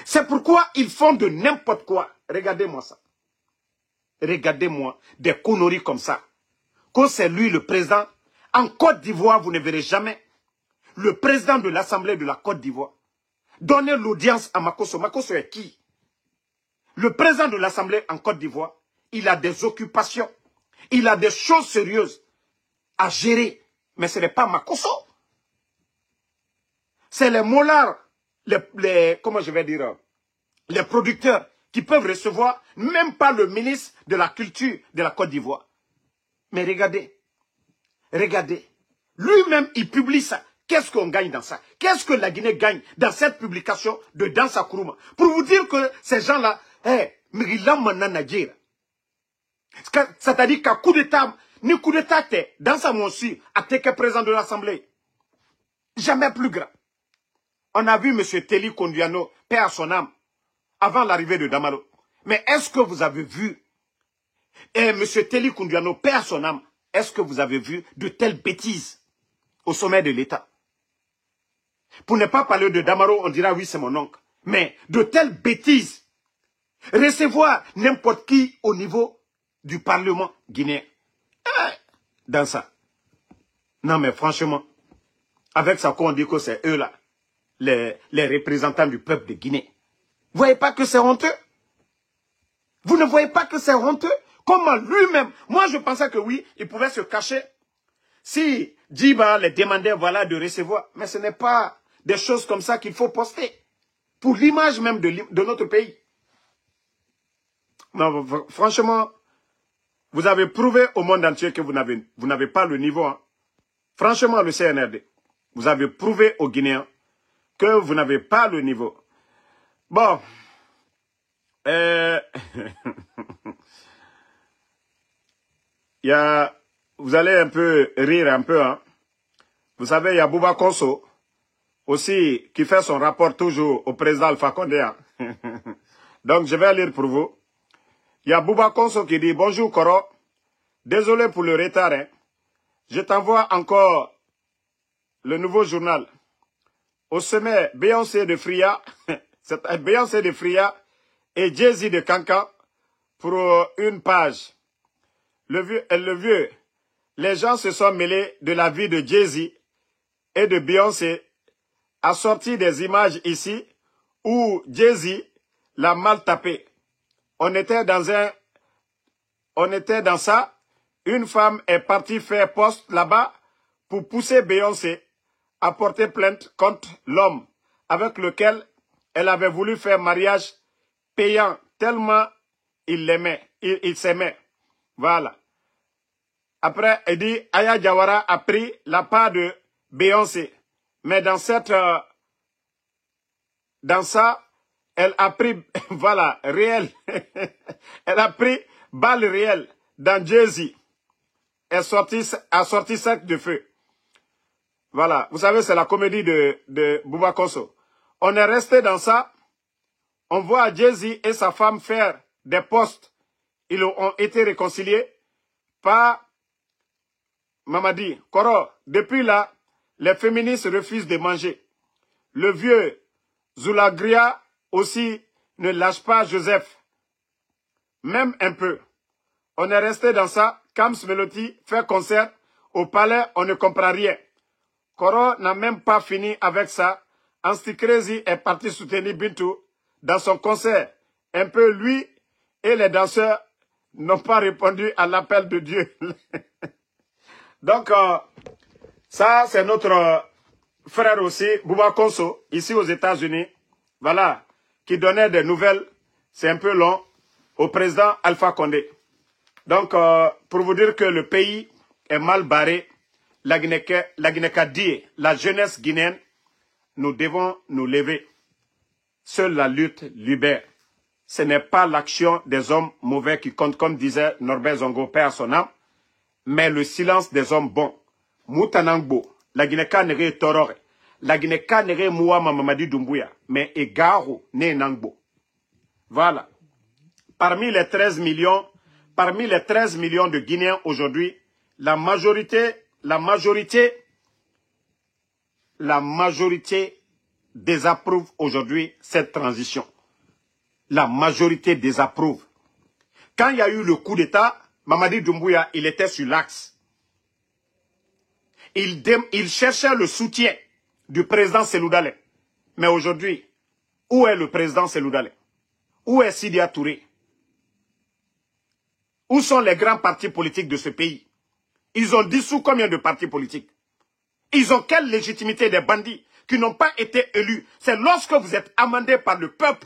C'est pourquoi ils font de n'importe quoi. Regardez-moi ça. Regardez-moi des conneries comme ça. Quand c'est lui le président, en Côte d'Ivoire, vous ne verrez jamais le président de l'Assemblée de la Côte d'Ivoire donner l'audience à Makosso. Makosso est qui? Le président de l'Assemblée en Côte d'Ivoire, il a des occupations, il a des choses sérieuses à gérer. Mais ce n'est pas Makosso. C'est les mollards, comment je vais dire, les producteurs qui peuvent recevoir même pas le ministre de la Culture de la Côte d'Ivoire. Mais regardez, regardez, lui-même il publie ça. Qu'est-ce qu'on gagne dans ça? Qu'est-ce que la Guinée gagne dans cette publication de Dansa Kourouma? Pour vous dire que ces gens-là, c'est-à-dire qu'à coup d'État, ni coup d'État, Dansa Monsi, a été président de l'Assemblée. Jamais plus grand. On a vu M. Teli Kondiano, paix à son âme, avant l'arrivée de Damalo. Mais est-ce que vous avez vu, M. Teli Kondiano, paix à son âme, est-ce que vous avez vu de telles bêtises au sommet de l'État? Pour ne pas parler de Damaro, on dira oui, c'est mon oncle. Mais de telles bêtises, recevoir n'importe qui au niveau du Parlement guinéen. Dans ça. Non, mais franchement, avec ça qu'on dit que c'est eux là, les représentants du peuple de Guinée. Vous voyez pas que c'est honteux? Vous ne voyez pas que c'est honteux? Comment lui-même, moi je pensais que oui, il pouvait se cacher. Si Djiba les demandait voilà, de recevoir, mais ce n'est pas des choses comme ça qu'il faut poster. Pour l'image même de notre pays. Non, franchement, vous avez prouvé au monde entier que vous n'avez pas le niveau. Hein. Franchement, le CNRD, vous avez prouvé aux Guinéens que vous n'avez pas le niveau. Bon. Vous allez un peu rire un peu. Hein. Vous savez, il y a Bouba Konso aussi qui fait son rapport toujours au président Alpha Condé. Hein. Donc, je vais lire pour vous. Il y a Bouba Konso qui dit « Bonjour Koro, désolé pour le retard. Hein. Je t'envoie encore le nouveau journal. Au sommet, Beyoncé de Fria, Beyoncé de Fria et Jay-Z de Kanka pour une page. Le vieux, les gens se sont mêlés de la vie de Jay-Z et de Beyoncé, a sorti des images ici où Jay-Z l'a mal tapé. On était dans ça. Une femme est partie faire poste là-bas pour pousser Beyoncé à porter plainte contre l'homme avec lequel elle avait voulu faire mariage payant tellement il l'aimait, il s'aimait. Voilà. Après, elle dit, Aya Jawara a pris la part de Beyoncé. Mais dans ça, elle a pris, voilà, réel. Elle a pris balle réelle dans Jay-Z. Elle a sorti sac de feu. Voilà. Vous savez, c'est la comédie de Bouba Konso. On est resté dans ça. On voit Jay-Z et sa femme faire des posts. Ils ont été réconciliés par Mamadi. Koro, depuis là, les féministes refusent de manger. Le vieux Zoulagria aussi ne lâche pas Joseph. Même un peu. On est resté dans ça. Kams Melody fait concert. Au palais, on ne comprend rien. Koro n'a même pas fini avec ça. Ansti Crazy est parti soutenir Bintou dans son concert. Un peu lui et les danseurs n'ont pas répondu à l'appel de Dieu. Donc, ça, c'est notre frère aussi, Bouba Konso, ici aux États-Unis. Voilà, qui donnait des nouvelles, c'est un peu long, au président Alpha Condé. Donc, pour vous dire que le pays est mal barré, la Guinée-Cadie, la jeunesse guinéenne, nous devons nous lever. Seule la lutte libère. Ce n'est pas l'action des hommes mauvais qui compte, comme disait Norbert Zongo, père son âme, mais le silence des hommes bons. Moutanangbo, la Guinée-Cadie Torore, la Guinée-Cadie Mouama Mamadi Doumbouya, mais Egaro ne Nangbo. Voilà. Parmi les 13 millions de Guinéens aujourd'hui, la majorité désapprouve aujourd'hui cette transition. La majorité désapprouve. Quand il y a eu le coup d'État, Mamadi Doumbouya, il était sur l'axe. Il cherchait le soutien du président Seloudalé. Mais aujourd'hui, où est le président Seloudalé? Où est Sidia Touré? Où sont les grands partis politiques de ce pays? Ils ont dissous combien de partis politiques? Ils ont quelle légitimité des bandits qui n'ont pas été élus? C'est lorsque vous êtes amendé par le peuple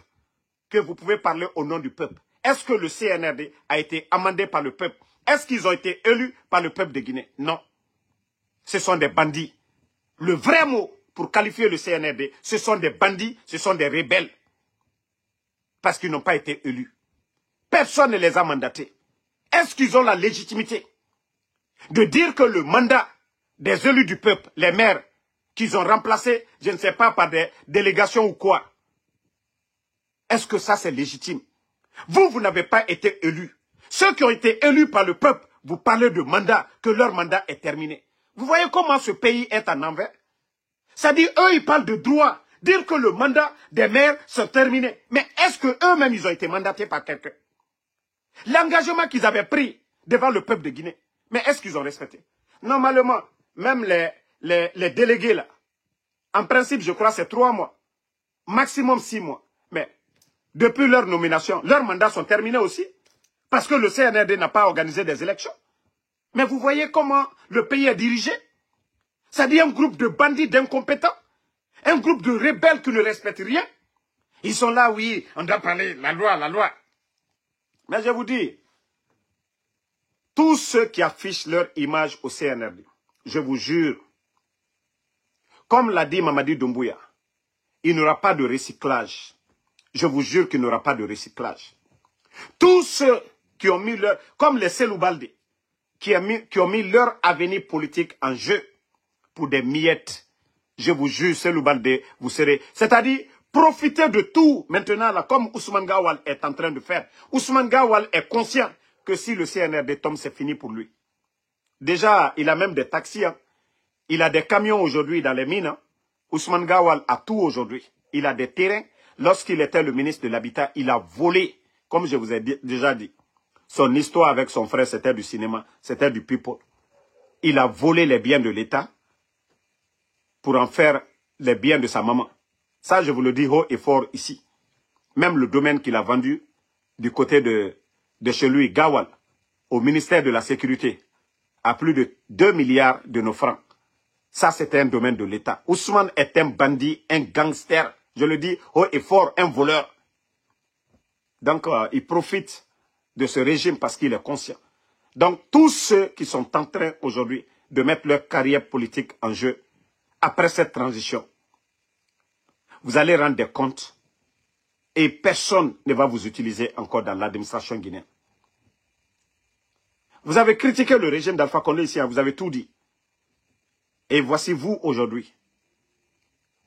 que vous pouvez parler au nom du peuple. Est-ce que le CNRD a été amendé par le peuple? Est-ce qu'ils ont été élus par le peuple de Guinée? Non. Ce sont des bandits. Le vrai mot pour qualifier le CNRD, ce sont des bandits, ce sont des rebelles. Parce qu'ils n'ont pas été élus. Personne ne les a mandatés. Est-ce qu'ils ont la légitimité de dire que le mandat des élus du peuple, les maires, qu'ils ont remplacés, je ne sais pas, par des délégations ou quoi? Est-ce que ça c'est légitime? Vous n'avez pas été élus. Ceux qui ont été élus par le peuple, vous parlez de mandat, que leur mandat est terminé. Vous voyez comment ce pays est en envers? C'est-à-dire, eux, ils parlent de droit. Dire que le mandat des maires sont terminés. Mais est-ce qu'eux-mêmes, ils ont été mandatés par quelqu'un? L'engagement qu'ils avaient pris devant le peuple de Guinée, mais est-ce qu'ils ont respecté? Normalement, même les délégués là, en principe, je crois c'est 3 mois. Maximum 6 mois. Mais depuis leur nomination, leurs mandats sont terminés aussi. Parce que le CNRD n'a pas organisé des élections. Mais vous voyez comment le pays est dirigé? C'est-à-dire un groupe de bandits, d'incompétents. Un groupe de rebelles qui ne respectent rien. Ils sont là, oui, on doit parler, la loi, la loi. Mais je vous dis, tous ceux qui affichent leur image au CNRD, je vous jure, comme l'a dit Mamadi Doumbouya, il n'y aura pas de recyclage. Je vous jure qu'il n'y aura pas de recyclage. Tous ceux qui ont mis leur, comme les Cellou Baldé, qui ont mis leur avenir politique en jeu pour des miettes, je vous jure, Cellou Baldé, vous serez... C'est-à-dire, profitez de tout maintenant, là, comme Ousmane Gawal est en train de faire. Ousmane Gawal est conscient que si le CNRD tombe, c'est fini pour lui. Déjà, il a même des taxis. Hein. Il a des camions aujourd'hui dans les mines. Hein. Ousmane Gawal a tout aujourd'hui. Il a des terrains. Lorsqu'il était le ministre de l'Habitat, il a volé, comme je vous ai déjà dit. Son histoire avec son frère, c'était du cinéma, c'était du people. Il a volé les biens de l'État pour en faire les biens de sa maman. Ça, je vous le dis haut et fort ici. Même le domaine qu'il a vendu du côté de chez lui, Gawal, au ministère de la Sécurité, à plus de 2 milliards de nos francs. Ça, c'était un domaine de l'État. Ousmane est un bandit, un gangster. Je le dis haut et fort, un voleur. Donc, il profite de ce régime parce qu'il est conscient. Donc, tous ceux qui sont en train aujourd'hui de mettre leur carrière politique en jeu, après cette transition, vous allez rendre des comptes et personne ne va vous utiliser encore dans l'administration guinéenne. Vous avez critiqué le régime d'Alpha Condé ici, hein, vous avez tout dit. Et voici vous aujourd'hui.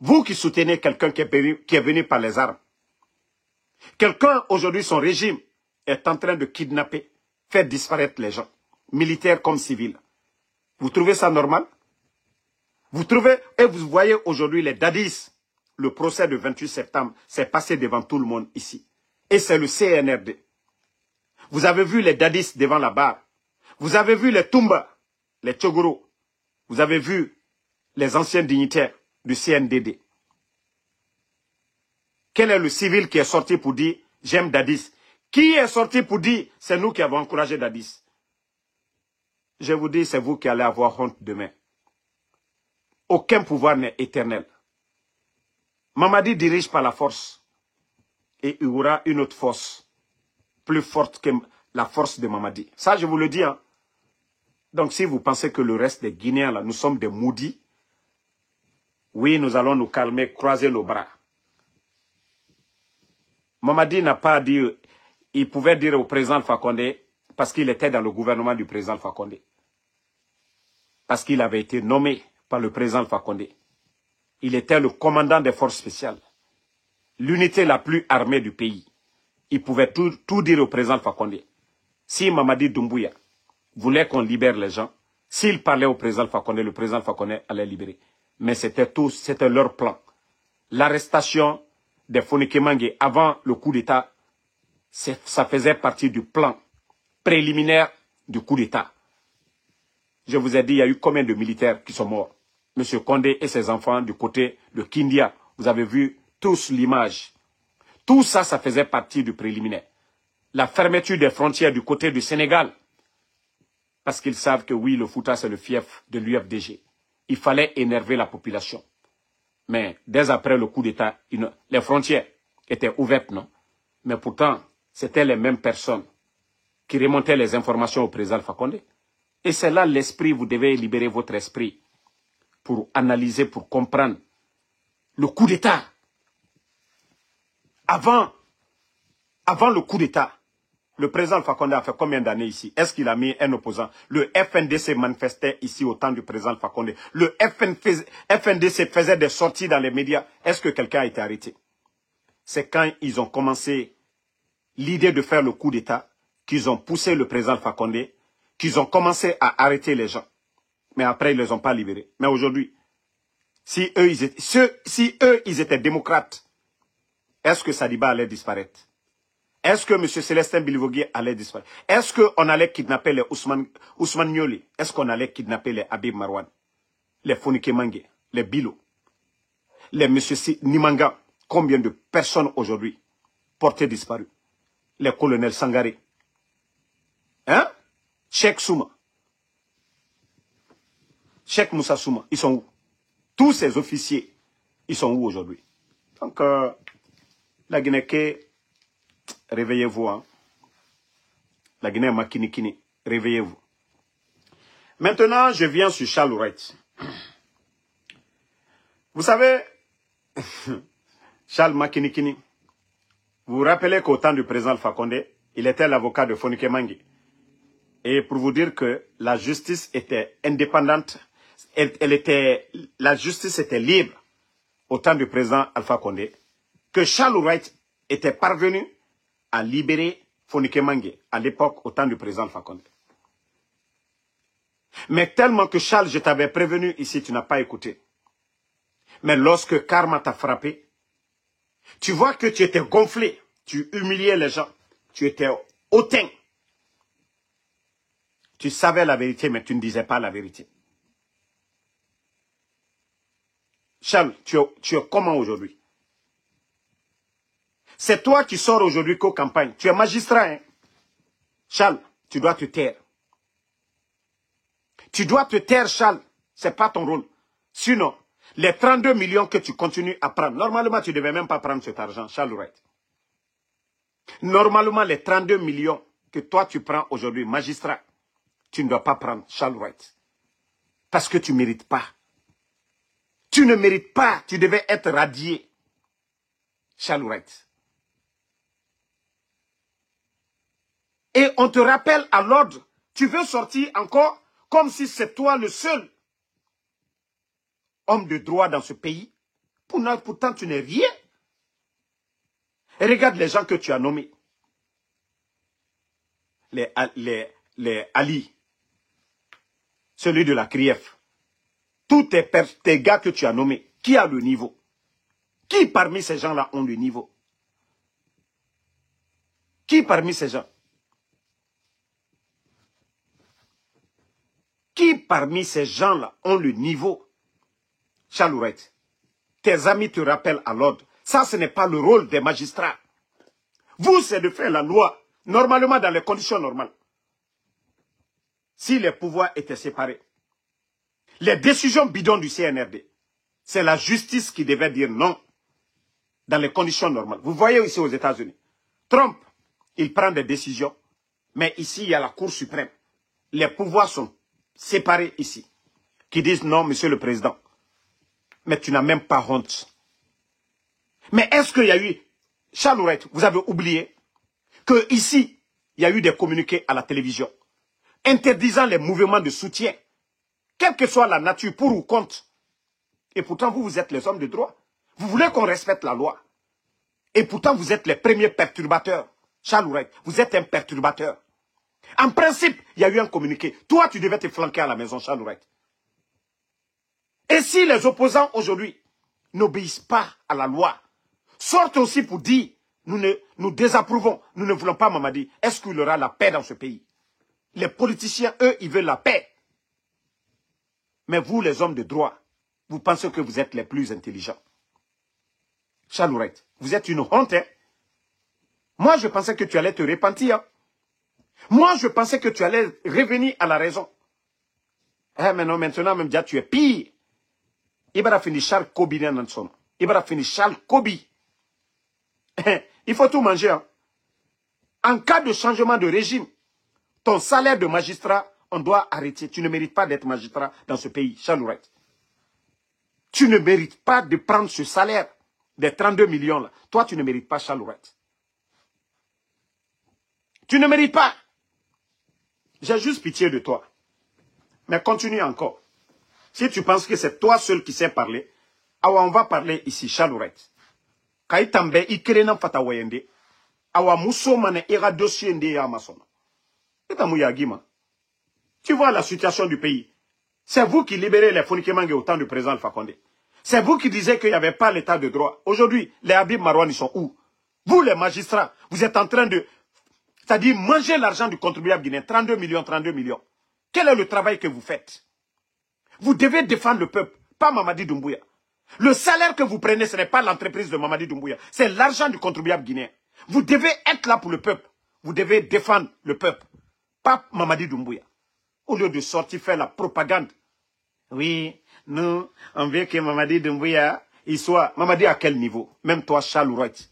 Vous qui soutenez quelqu'un qui est venu par les armes. Quelqu'un aujourd'hui, son régime est en train de kidnapper, faire disparaître les gens, militaires comme civils. Vous trouvez ça normal? Vous trouvez, et vous voyez aujourd'hui les dadis, le procès du 28 septembre s'est passé devant tout le monde ici. Et c'est le CNRD. Vous avez vu les dadis devant la barre. Vous avez vu les Toumba, les Tchogoro. Vous avez vu les anciens dignitaires du CNDD. Quel est le civil qui est sorti pour dire « j'aime Dadis » ? Qui est sorti pour dire « c'est nous qui avons encouragé Dadis » ? Je vous dis, c'est vous qui allez avoir honte demain. Aucun pouvoir n'est éternel. Mamadi dirige par la force. Et il y aura une autre force, plus forte que la force de Mamadi. Ça, je vous le dis. Hein. Donc, si vous pensez que le reste des Guinéens, là, nous sommes des maudits, oui, nous allons nous calmer, croiser nos bras. Mamadi n'a pas dit, il pouvait dire au président Alpha Condé, parce qu'il était dans le gouvernement du président Alpha Condé. Parce qu'il avait été nommé par le président Alpha Condé. Il était le commandant des forces spéciales. L'unité la plus armée du pays. Il pouvait tout dire au président Alpha Condé. Si Mamadi Doumbouya voulait qu'on libère les gens, s'il parlait au président Alpha Condé, le président Alpha Condé allait libérer. Mais c'était leur plan. L'arrestation des Fonikemangue avant le coup d'État, ça faisait partie du plan préliminaire du coup d'État. Je vous ai dit, il y a eu combien de militaires qui sont morts? Monsieur Condé et ses enfants du côté de Kindia, vous avez vu tous l'image. Tout ça, ça faisait partie du préliminaire. La fermeture des frontières du côté du Sénégal, parce qu'ils savent que oui, le Fouta, c'est le fief de l'UFDG. Il fallait énerver la population. Mais dès après le coup d'État, les frontières étaient ouvertes, non? Mais pourtant, c'était les mêmes personnes qui remontaient les informations au président Alpha Condé. Et c'est là l'esprit, vous devez libérer votre esprit pour analyser, pour comprendre le coup d'État. Avant le coup d'État, le président Alpha Condé a fait combien d'années ici? Est-ce qu'il a mis un opposant? Le FNDC manifestait ici au temps du président Alpha Condé. Le FNDC faisait des sorties dans les médias. Est-ce que quelqu'un a été arrêté? C'est quand ils ont commencé l'idée de faire le coup d'État, qu'ils ont poussé le président Alpha Condé, qu'ils ont commencé à arrêter les gens. Mais après, ils ne les ont pas libérés. Mais aujourd'hui, Si eux, ils étaient démocrates, est-ce que Sadiba allait disparaître? Est-ce que M. Célestin Bilivogui allait disparaître? Est-ce qu'on allait kidnapper les Ousmane Nioli? Est-ce qu'on allait kidnapper les Habib Marwan? Les Fonike Mange, les Bilo, les M. Nimanga? Combien de personnes aujourd'hui portées disparues? Les colonels Sangaré. Hein? Cheikh Souma. Cheikh Moussa Souma. Ils sont où? Tous ces officiers, ils sont où aujourd'hui? Donc, la Guinée, réveillez-vous. Hein? La Guinée Makinikini, réveillez-vous. Maintenant, je viens sur Charles Wright. Vous savez, Charles Makinikini, vous vous rappelez qu'au temps du président Alpha Condé, il était l'avocat de Fonike Mange. Et pour vous dire que la justice était indépendante, la justice était libre au temps du président Alpha Condé, que Charles Wright était parvenu à libérer Fonike Mange à l'époque au temps du président Alpha Condé. Mais tellement que Charles, je t'avais prévenu ici, tu n'as pas écouté. Mais lorsque karma t'a frappé, tu vois que tu étais gonflé, tu humiliais les gens, tu étais hautain. Tu savais la vérité, mais tu ne disais pas la vérité. Charles, tu es comment aujourd'hui? C'est toi qui sors aujourd'hui qu'aux campagnes. Tu es magistrat, hein? Charles, tu dois te taire. Tu dois te taire, Charles. Ce n'est pas ton rôle. Sinon, les 32 millions que tu continues à prendre, normalement, tu ne devais même pas prendre cet argent, Charles Wright. Normalement, les 32 millions que toi, tu prends aujourd'hui, magistrat, tu ne dois pas prendre, Charles Wright. Parce que tu ne mérites pas. Tu ne mérites pas. Tu devais être radié, Charles Wright. Et on te rappelle à l'ordre, tu veux sortir encore comme si c'est toi le seul homme de droit dans ce pays. Pourtant, tu n'es rien. Et regarde les gens que tu as nommés. Les Ali. Celui de la CRIEF. Tous tes gars que tu as nommés. Qui a le niveau? Qui parmi ces gens-là ont le niveau? Qui parmi ces gens? Qui parmi ces gens-là ont le niveau? Charles Wright, tes amis te rappellent à l'ordre. Ça, ce n'est pas le rôle des magistrats. Vous, c'est de faire la loi, normalement dans les conditions normales. Si les pouvoirs étaient séparés. Les décisions bidons du CNRD, c'est la justice qui devait dire non dans les conditions normales. Vous voyez ici aux États-Unis, Trump, il prend des décisions, mais ici, il y a la Cour suprême. Les pouvoirs sont séparés ici, qui disent non, monsieur le président. Mais tu n'as même pas honte. Mais est-ce qu'il y a eu, Charles Wright, vous avez oublié que ici, il y a eu des communiqués à la télévision interdisant les mouvements de soutien, quelle que soit la nature, pour ou contre. Et pourtant, vous êtes les hommes de droit. Vous voulez qu'on respecte la loi. Et pourtant, vous êtes les premiers perturbateurs. Charles Wright, vous êtes un perturbateur. En principe, il y a eu un communiqué. Toi, tu devais te flanquer à la maison, Charles Wright. Et si les opposants aujourd'hui n'obéissent pas à la loi, sortent aussi pour dire, nous désapprouvons, nous ne voulons pas Mamadi, est-ce qu'il y aura la paix dans ce pays? Les politiciens, eux, ils veulent la paix. Mais vous, les hommes de droit, vous pensez que vous êtes les plus intelligents. Charles Wright, vous êtes une honte, hein? Moi, je pensais que tu allais te repentir. Moi, je pensais que tu allais revenir à la raison. Eh, mais non, maintenant, même déjà, tu es pire. Il va finir Charles Kobi dans son. Il va finir Charles Kobi. Il faut tout manger. Hein? En cas de changement de régime, ton salaire de magistrat, on doit arrêter. Tu ne mérites pas d'être magistrat dans ce pays, Charles Wright. Tu ne mérites pas de prendre ce salaire des 32 millions là. Toi, tu ne mérites pas, Charles Wright. Tu ne mérites pas. J'ai juste pitié de toi. Mais continue encore. Si tu penses que c'est toi seul qui sais parler, on va parler ici, Charles Wright. Kaitambe ikerena fatawayende. Awa musomane ira dossier nde ya masono. Tu vois la situation du pays. C'est vous qui libérez les Fonike Mange au temps du président Alpha Condé. C'est vous qui disiez qu'il n'y avait pas l'état de droit. Aujourd'hui, les Habib Marouane, ils sont où? Vous, les magistrats, vous êtes en train de... C'est-à-dire manger l'argent du contribuable guinéen. 32 millions, 32 millions. Quel est le travail que vous faites? Vous devez défendre le peuple, pas Mamadi Doumbouya. Le salaire que vous prenez, ce n'est pas l'entreprise de Mamadi Doumbouya. C'est l'argent du contribuable guinéen. Vous devez être là pour le peuple. Vous devez défendre le peuple, pas Mamadi Doumbouya. Au lieu de sortir faire la propagande. Oui, nous, on veut que Mamadi Doumbouya, il soit... Mamadi à quel niveau? Même toi, Charles Wright,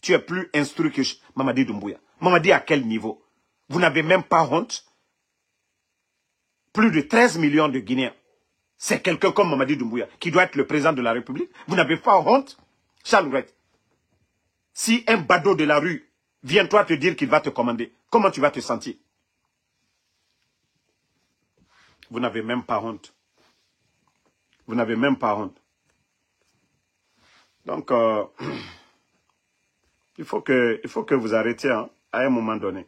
tu es plus instruit que Mamadi Doumbouya. Mamadi à quel niveau? Vous n'avez même pas honte? Plus de 13 millions de Guinéens. C'est quelqu'un comme Mamadi Doumbouya, qui doit être le président de la République. Vous n'avez pas honte? Charles Wright, si un badaud de la rue vient toi te dire qu'il va te commander, comment tu vas te sentir? Vous n'avez même pas honte. Vous n'avez même pas honte. Donc, il faut que vous arrêtiez hein, à un moment donné.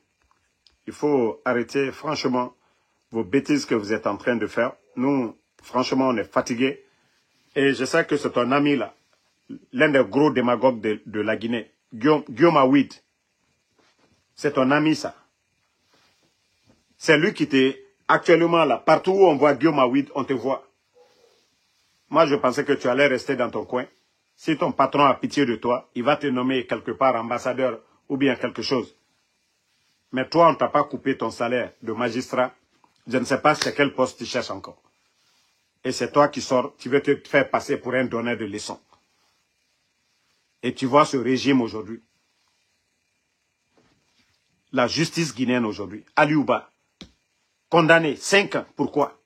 Il faut arrêter, franchement, vos bêtises que vous êtes en train de faire. Nous, franchement, on est fatigués. Et je sais que c'est ton ami là, l'un des gros démagogues de la Guinée, Guillaume Awid. C'est ton ami ça. C'est lui qui t'est actuellement là. Partout où on voit Guillaume Awid, on te voit. Moi, je pensais que tu allais rester dans ton coin. Si ton patron a pitié de toi, il va te nommer quelque part ambassadeur ou bien quelque chose. Mais toi, on ne t'a pas coupé ton salaire de magistrat. Je ne sais pas c'est quel poste tu cherches encore. Et c'est toi qui sors, tu veux te faire passer pour un donneur de leçons. Et tu vois ce régime aujourd'hui. La justice guinéenne aujourd'hui. Aliouba, condamné 5 ans. Pourquoi?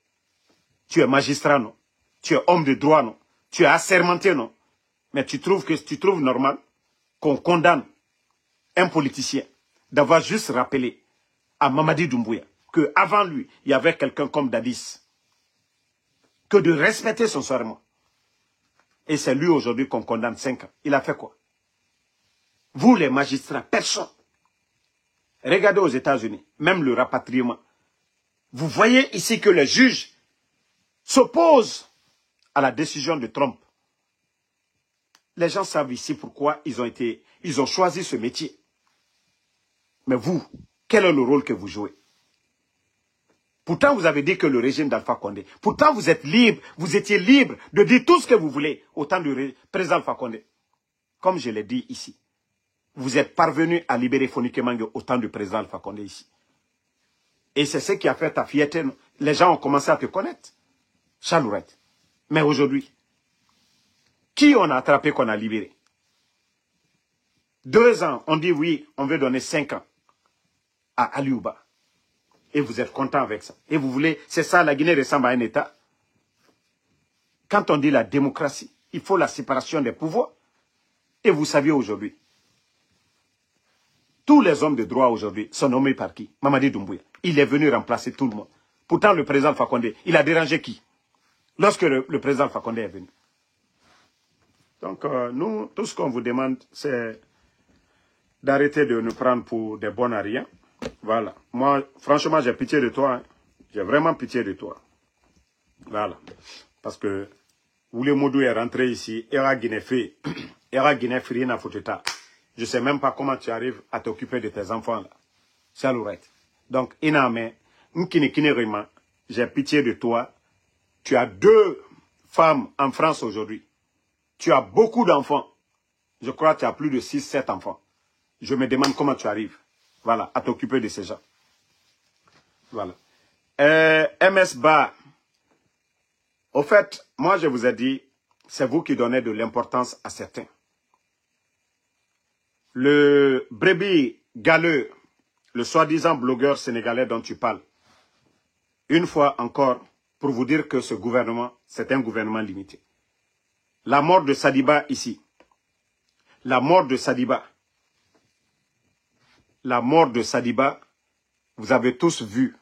Tu es magistrat, non? Tu es homme de droit, non? Tu es assermenté, non? Mais tu trouves normal qu'on condamne un politicien d'avoir juste rappelé à Mamadi Doumbouya qu'avant lui, il y avait quelqu'un comme Dadis. Que de respecter son serment. Et c'est lui aujourd'hui qu'on condamne 5 ans. Il a fait quoi? Vous les magistrats, personne. Regardez aux États-Unis, même le rapatriement. Vous voyez ici que les juges s'opposent à la décision de Trump. Les gens savent ici pourquoi ils ont choisi ce métier. Mais vous, quel est le rôle que vous jouez? Pourtant, vous avez dit que le régime d'Alpha Condé. Pourtant, vous êtes libre, vous étiez libre de dire tout ce que vous voulez au temps du président Alpha Condé. Comme je l'ai dit ici, vous êtes parvenu à libérer Fonie Kemangue au temps du président Alpha Condé ici. Et c'est ce qui a fait ta fierté. Les gens ont commencé à te connaître. Chalourette. Mais aujourd'hui, qui on a attrapé qu'on a libéré? 2 ans, on dit oui, on veut donner 5 ans à Aliouba. Et vous êtes content avec ça. Et vous voulez, c'est ça, la Guinée ressemble à un État. Quand on dit la démocratie, il faut la séparation des pouvoirs. Et vous savez aujourd'hui, tous les hommes de droit aujourd'hui sont nommés par qui? Mamadi Doumbouya. Il est venu remplacer tout le monde. Pourtant, le président Alpha Condé, il a dérangé qui? Lorsque le président Alpha Condé est venu. Donc, nous, tout ce qu'on vous demande, c'est d'arrêter de nous prendre pour des bons à rien. Voilà. Moi, franchement, j'ai pitié de toi. Hein. J'ai vraiment pitié de toi. Voilà. Parce que, Oulé Modou est rentré ici, Era Guinée fait, Era Guinée fait rien à foutre. Je ne sais même pas comment tu arrives à t'occuper de tes enfants là. C'est l'oreille. Donc, Iname, j'ai pitié de toi. Tu as 2 femmes en France aujourd'hui. Tu as beaucoup d'enfants. Je crois que tu as plus de 6-7 enfants. Je me demande comment tu arrives. Voilà, à t'occuper de ces gens. Voilà. MS Ba. Au fait, moi je vous ai dit, c'est vous qui donnez de l'importance à certains. Le brebis galeux, le soi-disant blogueur sénégalais dont tu parles, une fois encore, pour vous dire que ce gouvernement, c'est un gouvernement limité. La mort de Sadiba ici, la mort de Sadiba, vous avez tous vu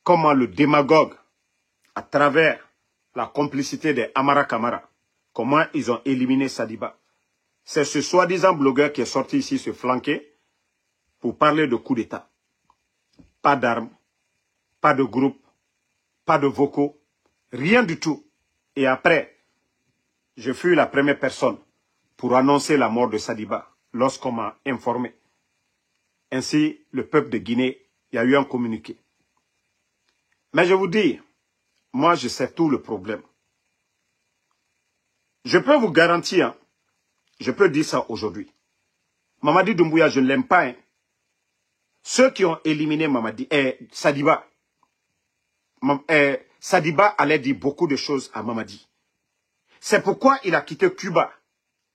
comment le démagogue, à travers la complicité des Amara Kamara, comment ils ont éliminé Sadiba. C'est ce soi-disant blogueur qui est sorti ici se flanquer pour parler de coup d'État. Pas d'armes, pas de groupe, pas de vocaux, Rien du tout. Et après, je fus la première personne pour annoncer la mort de Sadiba lorsqu'on m'a informé. Ainsi, le peuple de Guinée, il y a eu un communiqué. Mais je vous dis, moi je sais tout le problème. Je peux vous garantir, hein, je peux dire ça aujourd'hui. Mamadi Doumbouya, je ne l'aime pas. Hein. Ceux qui ont éliminé Sadiba, Sadiba allait dire beaucoup de choses à Mamadi. C'est pourquoi il a quitté Cuba.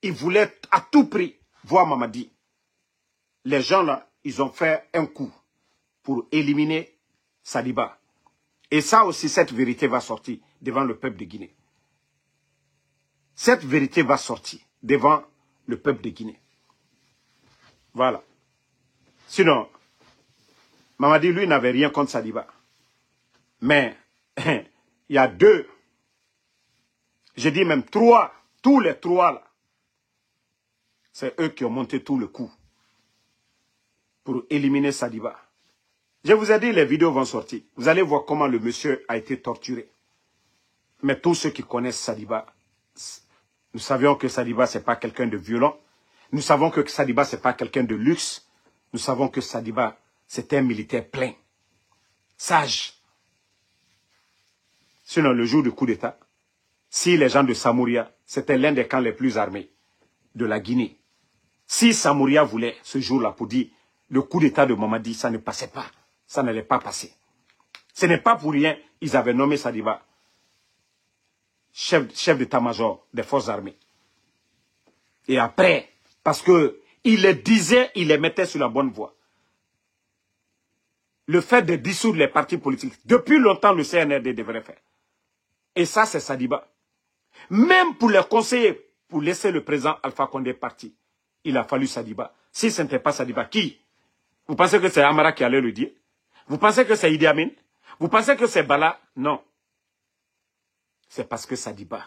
Il voulait à tout prix voir Mamadi. Les gens là, ils ont fait un coup pour éliminer Sadiba. Et ça aussi, cette vérité va sortir devant le peuple de Guinée. Cette vérité va sortir devant le peuple de Guinée. Voilà. Sinon, Mamadi, lui, n'avait rien contre Sadiba. Mais, il y a deux, je dis même trois, tous les trois là, c'est eux qui ont monté tout le coup pour éliminer Sadiba. Je vous ai dit, les vidéos vont sortir. Vous allez voir comment le monsieur a été torturé. Mais tous ceux qui connaissent Sadiba, nous savions que Sadiba, ce n'est pas quelqu'un de violent. Nous savons que Sadiba, ce n'est pas quelqu'un de luxe. Nous savons que Sadiba, c'est un militaire plein, sage. Sinon, le jour du coup d'État, si les gens de Samouria, c'était l'un des camps les plus armés de la Guinée. Si Samouria voulait, ce jour-là, pour dire le coup d'État de Mamadi, ça ne passait pas. Ça n'allait pas passer. Ce n'est pas pour rien, ils avaient nommé Sadiba chef d'état-major des forces armées. Et après, parce qu'il les disait, il les mettait sur la bonne voie. Le fait de dissoudre les partis politiques, depuis longtemps le CNRD devrait faire. Et ça, c'est Sadiba. Même pour les conseillers, pour laisser le président Alpha Condé partir, il a fallu Sadiba. Si ce n'était pas Sadiba, qui? Vous pensez que c'est Amara qui allait le dire? Vous pensez que c'est Idi Amin? Vous pensez que c'est Bala? Non. C'est parce que Sadiba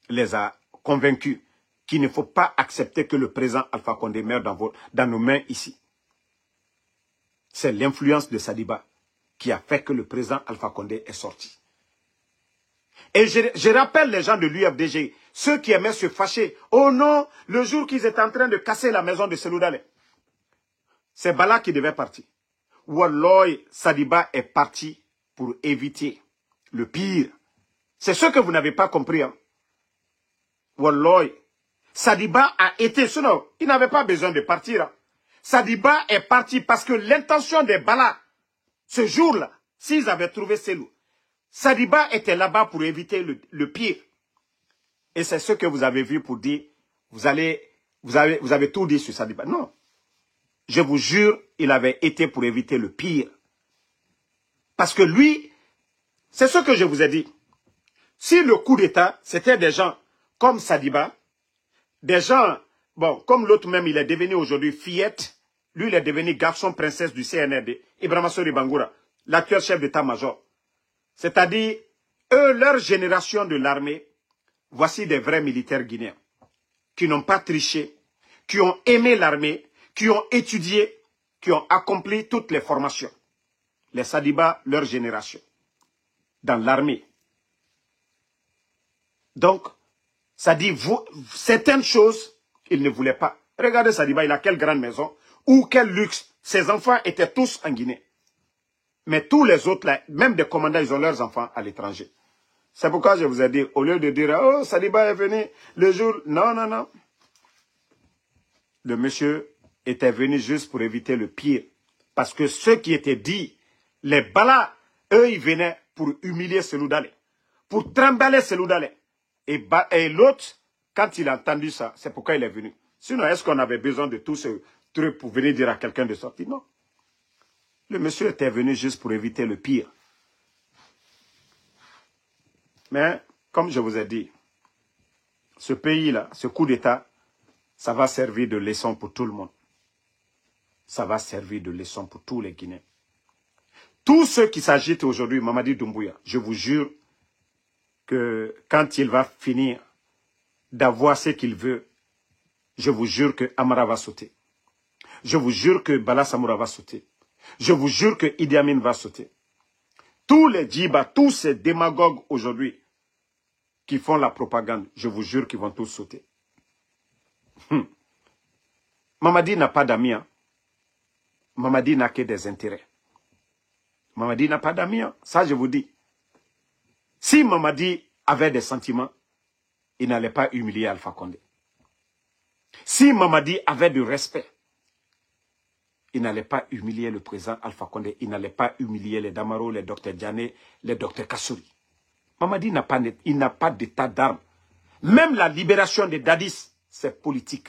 les a convaincus qu'il ne faut pas accepter que le président Alpha Condé meure dans nos mains ici. C'est l'influence de Sadiba qui a fait que le président Alpha Condé est sorti. Et je rappelle les gens de l'UFDG, ceux qui aimaient se fâcher. Oh non, le jour qu'ils étaient en train de casser la maison de Seloudale. C'est Bala qui devait partir. Wallah, Sadiba est parti pour éviter le pire. C'est ce que vous n'avez pas compris. Hein? Wallah, Sadiba a été, sinon, il n'avait pas besoin de partir. Hein? Sadiba est parti parce que l'intention des Bala, ce jour-là, s'ils avaient trouvé Selou, Sadiba était là-bas pour éviter le pire. Et c'est ce que vous avez vu pour dire, vous avez tout dit sur Sadiba. Non. Je vous jure, il avait été pour éviter le pire. Parce que lui, c'est ce que je vous ai dit. Si le coup d'État, c'était des gens comme Sadiba, des gens, bon, comme l'autre même, il est devenu aujourd'hui fillette, lui, il est devenu garçon princesse du CNRD, Ibrahima Sori Bangoura, l'actuel chef d'état-major. C'est-à-dire, eux, leur génération de l'armée, voici des vrais militaires guinéens, qui n'ont pas triché, qui ont aimé l'armée, qui ont étudié, qui ont accompli toutes les formations. Les Sadiba, leur génération, dans l'armée. Donc, ça dit, certaines choses, il ne voulait pas. Regardez Sadiba, il a quelle grande maison, ou quel luxe. Ses enfants étaient tous en Guinée. Mais tous les autres, là, même des commandants, ils ont leurs enfants à l'étranger. C'est pourquoi je vous ai dit, au lieu de dire, oh, Sadiba est venu le jour... Non, non, non. Le monsieur était venu juste pour éviter le pire. Parce que ceux qui étaient dits, les Bala, eux, ils venaient pour humilier Seloudale, pour trimballer Seloudale. Et l'autre, quand il a entendu ça, c'est pourquoi il est venu. Sinon, est-ce qu'on avait besoin de tout ce truc pour venir dire à quelqu'un de sortir? Non. Le monsieur était venu juste pour éviter le pire. Mais, comme je vous ai dit, ce pays-là, ce coup d'État, ça va servir de leçon pour tout le monde. Ça va servir de leçon pour tous les Guinéens. Tous ceux qui s'agitent aujourd'hui, Mamadi Doumbouya, je vous jure que quand il va finir d'avoir ce qu'il veut, je vous jure que Amara va sauter. Je vous jure que Bala Samoura va sauter. Je vous jure que Idi Amin va sauter. tous les djibas, tous ces démagogues aujourd'hui qui font la propagande, je vous jure qu'ils vont tous sauter. Mamadi n'a pas d'amis. Hein. Mamadi n'a que des intérêts. Mamadi n'a pas d'amis. Hein. Ça, je vous dis. Si Mamadi avait des sentiments, il n'allait pas humilier Alpha Condé. Si Mamadi avait du respect, il n'allait pas humilier le président Alpha Condé. Il n'allait pas humilier les Damaro, les docteurs Diané, les docteurs Kassouri. Mamadi n'a pas d'état d'armes. Même la libération des Dadis, c'est politique.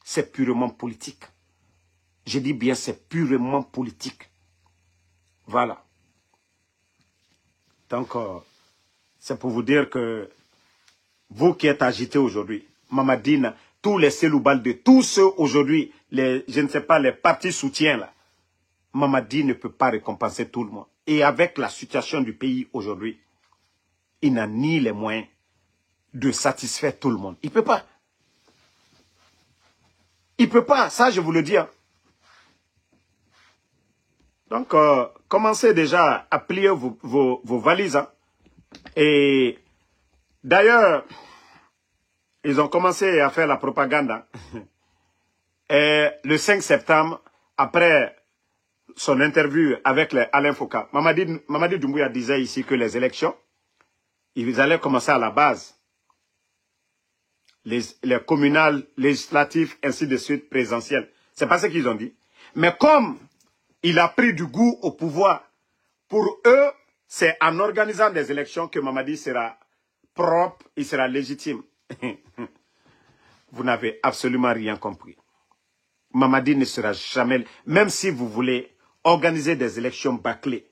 C'est purement politique. Je dis bien, c'est purement politique. Voilà. Donc, c'est pour vous dire que vous qui êtes agités aujourd'hui, Mamadi, tous les Seloubalde, tous ceux aujourd'hui, je ne sais pas, les partis soutiens là, Mamadi ne peut pas récompenser tout le monde. Et avec la situation du pays aujourd'hui, il n'a ni les moyens de satisfaire tout le monde. Il ne peut pas. Il ne peut pas, ça je vous le dis. Hein. Donc, commencez déjà à plier vos valises. Hein. Et d'ailleurs, ils ont commencé à faire la propagande. Hein. Et le 5 septembre, après son interview avec Alain Foucault, Mamadi Doumbouya disait ici que les élections, ils allaient commencer à la base. Les communales, législatives, ainsi de suite, présidentielles. C'est pas ce qu'ils ont dit. Mais comme il a pris du goût au pouvoir, pour eux, c'est en organisant des élections que Mamadi sera propre, il sera légitime. Vous n'avez absolument rien compris. Mamadi ne sera jamais, même si vous voulez organiser des élections bâclées,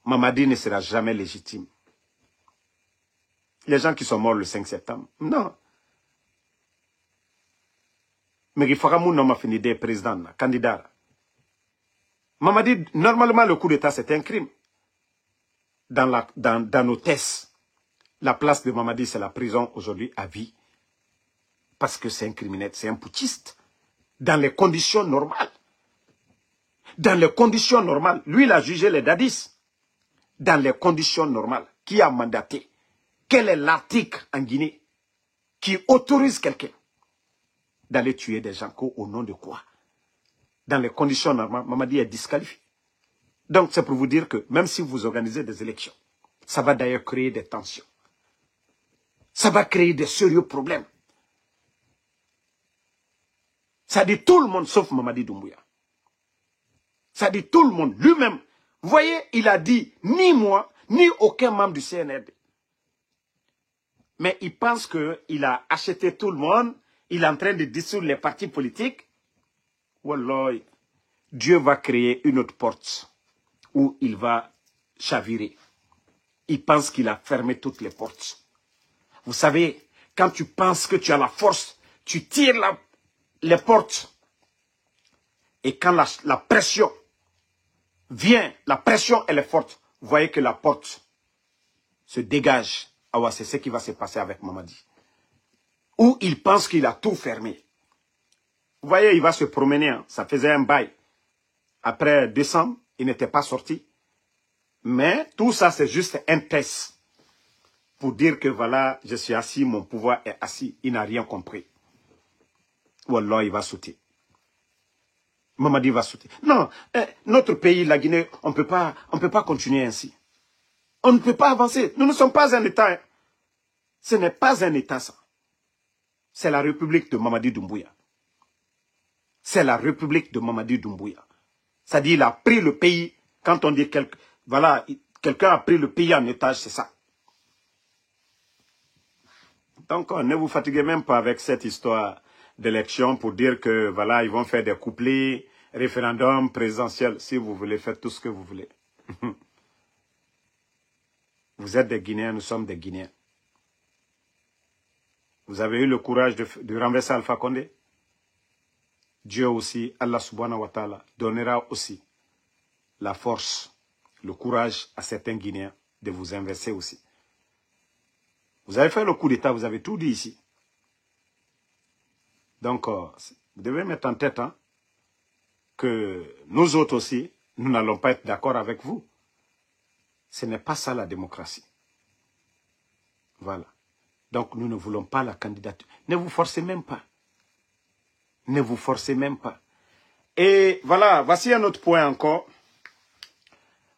Mamadi ne sera jamais légitime. Les gens qui sont morts le 5 septembre, non. Mais il faudra mon fini des présidents, candidats. Mamadi, normalement, le coup d'État, c'est un crime. Dans nos tests, la place de Mamadi, c'est la prison aujourd'hui à vie. Parce que c'est un criminel, c'est un putschiste. Dans les conditions normales. Dans les conditions normales. Lui, il a jugé les Dadis. Dans les conditions normales. Qui a mandaté? Quel est l'article en Guinée qui autorise quelqu'un d'aller tuer des gens au nom de quoi? Dans les conditions normales, Mamadi est disqualifié. Donc, c'est pour vous dire que même si vous organisez des élections, ça va d'ailleurs créer des tensions. Ça va créer des sérieux problèmes. Ça dit tout le monde sauf Mamadi Doumbouya. Ça dit tout le monde. Lui-même, vous voyez, il a dit ni moi, ni aucun membre du CNRD. Mais il pense qu'il a acheté tout le monde. Il est en train de dissoudre les partis politiques. Wallah, Dieu va créer une autre porte où il va chavirer. Il pense qu'il a fermé toutes les portes. Vous savez, quand tu penses que tu as la force, tu tires les portes. Et quand la pression vient, la pression elle est forte, vous voyez que la porte se dégage. Ah ouais, c'est ce qui va se passer avec Mamadi. Où il pense qu'il a tout fermé. Vous voyez, il va se promener, hein. Ça faisait un bail. Après décembre, il n'était pas sorti. Mais tout ça, c'est juste un test. Pour dire que voilà, je suis assis, mon pouvoir est assis. Il n'a rien compris. Wallah, il va sauter. Mamadi va sauter. Non, notre pays, la Guinée, on ne peut pas continuer ainsi. On ne peut pas avancer. Nous ne sommes pas un État. Hein. Ce n'est pas un État, ça. C'est la République de Mamadi Doumbouya. C'est la République de Mamadi Doumbouya. C'est-à-dire, il a pris le pays, quand on dit voilà, quelqu'un a pris le pays en otage, c'est ça. Donc, ne vous fatiguez même pas avec cette histoire d'élection pour dire que, voilà, ils vont faire des couplets, référendum, présidentiel. Si vous voulez, faites tout ce que vous voulez. Vous êtes des Guinéens, nous sommes des Guinéens. Vous avez eu le courage de renverser Alpha Condé. Dieu aussi, Allah subhanahu wa ta'ala, donnera aussi la force, le courage à certains Guinéens de vous inverser aussi. Vous avez fait le coup d'État, vous avez tout dit ici. Donc, vous devez mettre en tête hein, que nous autres aussi, nous n'allons pas être d'accord avec vous. Ce n'est pas ça la démocratie. Voilà. Donc nous ne voulons pas la candidature. Ne vous forcez même pas. Ne vous forcez même pas. Et voilà, voici un autre point encore.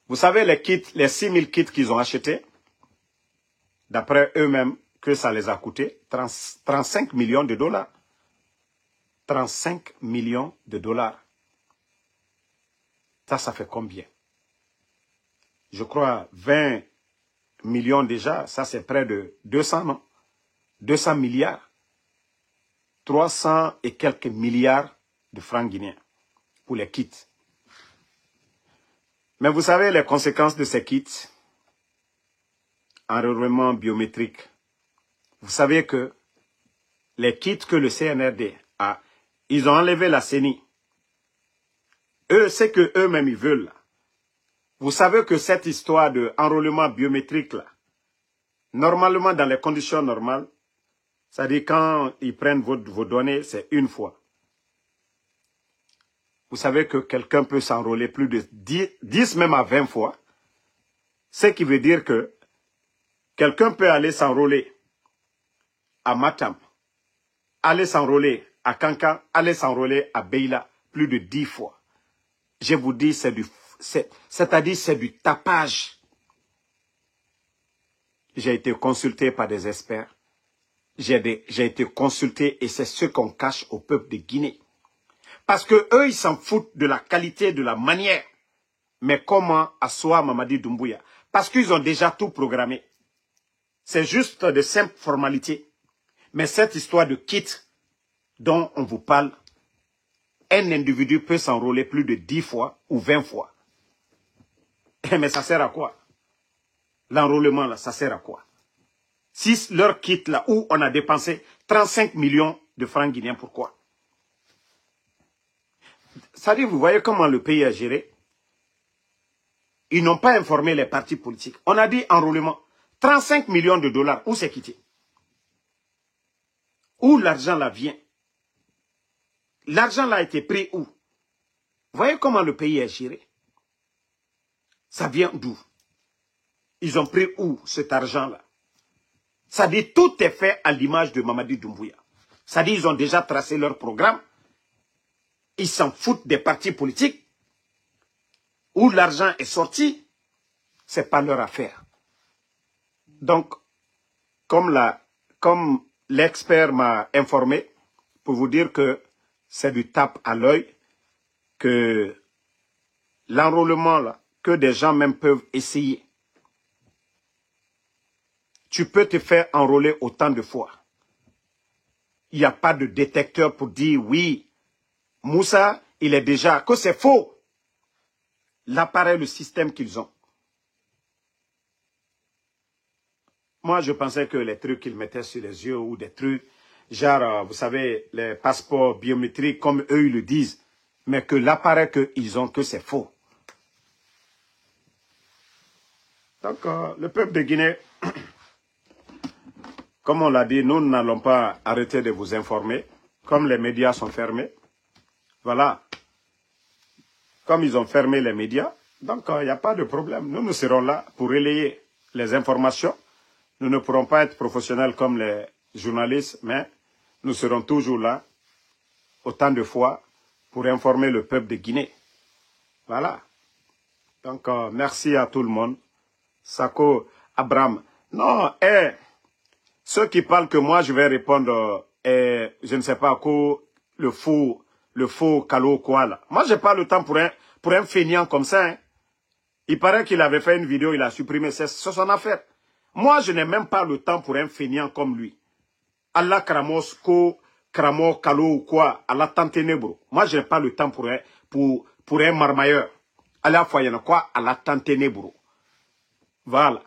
Vous savez les kits, les 6000 kits qu'ils ont achetés, d'après eux-mêmes, que ça les a coûté 35 millions de dollars. 35 millions de dollars. Ça fait combien? Je crois 20 millions déjà, ça c'est près de 200, non? 200 milliards. 300 et quelques milliards de francs guinéens pour les kits. Mais vous savez les conséquences de ces kits? Enrôlement biométrique. Vous savez que les kits que le CNRD a, ils ont enlevé la CENI. Eux, c'est que eux-mêmes ils veulent. Vous savez que cette histoire d'enrôlement biométrique, là, normalement dans les conditions normales, c'est-à-dire quand ils prennent vos données, c'est une fois. Vous savez que quelqu'un peut s'enrôler plus de 10 même à 20 fois. Ce qui veut dire que quelqu'un peut aller s'enrôler à Matam, aller s'enrôler à Kankan, aller s'enrôler à Beila plus de 10 fois. Je vous dis, c'est-à-dire c'est du tapage. J'ai été consulté par des experts. J'ai été consulté et c'est ce qu'on cache au peuple de Guinée. Parce que eux, ils s'en foutent de la qualité, de la manière. Mais comment asseoir Mamadi Doumbouya? Parce qu'ils ont déjà tout programmé. C'est juste de simples formalités. Mais cette histoire de kit dont on vous parle, un individu peut s'enrôler plus de 10 fois ou 20 fois. Mais ça sert à quoi? L'enrôlement, là, ça sert à quoi? Si leur kit, là, où on a dépensé 35 millions de francs guinéens, pourquoi? C'est-à-dire, vous voyez comment le pays a géré? Ils n'ont pas informé les partis politiques. On a dit enrôlement. 35 millions de dollars, où c'est quitté? Où l'argent là vient? L'argent là a été pris où? Vous voyez comment le pays est géré? Ça vient d'où? Ils ont pris où cet argent-là? Ça dit tout est fait à l'image de Mamadi Doumbouya. Ça dit ils ont déjà tracé leur programme. Ils s'en foutent des partis politiques. Où l'argent est sorti, c'est pas leur affaire. Donc, comme l'expert m'a informé, pour vous dire que c'est du tape à l'œil, que l'enrôlement là, que des gens même peuvent essayer. Tu peux te faire enrôler autant de fois. Il n'y a pas de détecteur pour dire oui, Moussa, il est déjà, que c'est faux. L'appareil, le système qu'ils ont. Moi, je pensais que les trucs qu'ils mettaient sur les yeux ou des trucs, genre, vous savez, les passeports biométriques, comme eux, ils le disent, mais que l'appareil qu'ils ont, que c'est faux. Donc, le peuple de Guinée, comme on l'a dit, nous n'allons pas arrêter de vous informer, comme les médias sont fermés. Voilà. Comme ils ont fermé les médias, donc il n'y a pas de problème. Nous serons là pour relayer les informations. Nous ne pourrons pas être professionnels comme les journalistes, mais nous serons toujours là, autant de fois, pour informer le peuple de Guinée. Voilà. Donc, merci à tout le monde. Sako, Abraham. Non, ceux qui parlent que moi je vais répondre, je ne sais pas quoi, le faux Kalo quoi là. Moi j'ai pas le temps pour un feignant comme ça. Hein. Il paraît qu'il avait fait une vidéo, il a supprimé, c'est son affaire. Moi je n'ai même pas le temps pour un feignant comme lui. Allah Kramos Ko, Kramo Kalo ou quoi, Allah Tantenebro. Moi je n'ai pas le temps pour un marmailleur. Allah Foyana quoi, Allah Tantenebro. Voilà.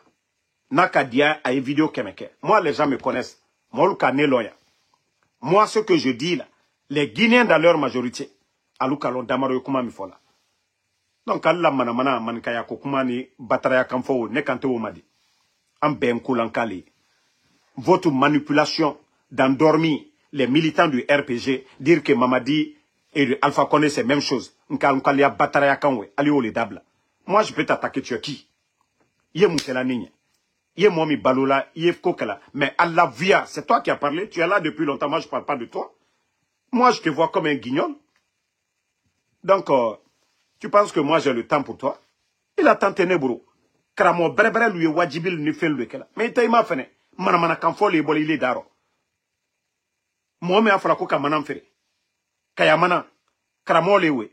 Nakadia a une vidéo kemeke. Moi, les gens me connaissent. Moi, ce que je dis là, les Guinéens dans leur majorité, alukalon damaro kuma mi fola. Donc, Allah manamana mankaya kokumani bataraya kamfo ne kante omadi. Amben kulankali. Votre manipulation d'endormir les militants du RPG, dire que Mamadi et Alpha Condé c'est la même chose. Nkalukalia bataraya kanwe, ali ole dabla. Moi, je peux t'attaquer, tu es qui? Yé Moussela Nigne. Yé Momi Balola, Yé Kokala. Mais Allah via, c'est toi qui as parlé. Tu es là depuis longtemps. Moi, je ne parle pas de toi. Moi, je te vois comme un guignol. Donc, tu penses que moi, j'ai le temps pour toi? Il a tant ténébreux. Kramo brebre lui wajibil ni fait le kela. Mais il m'a fait. Manamana kanfo le boli le daro. Moi, me afala ko ka manam fere. Kayamana. Kramo lewe.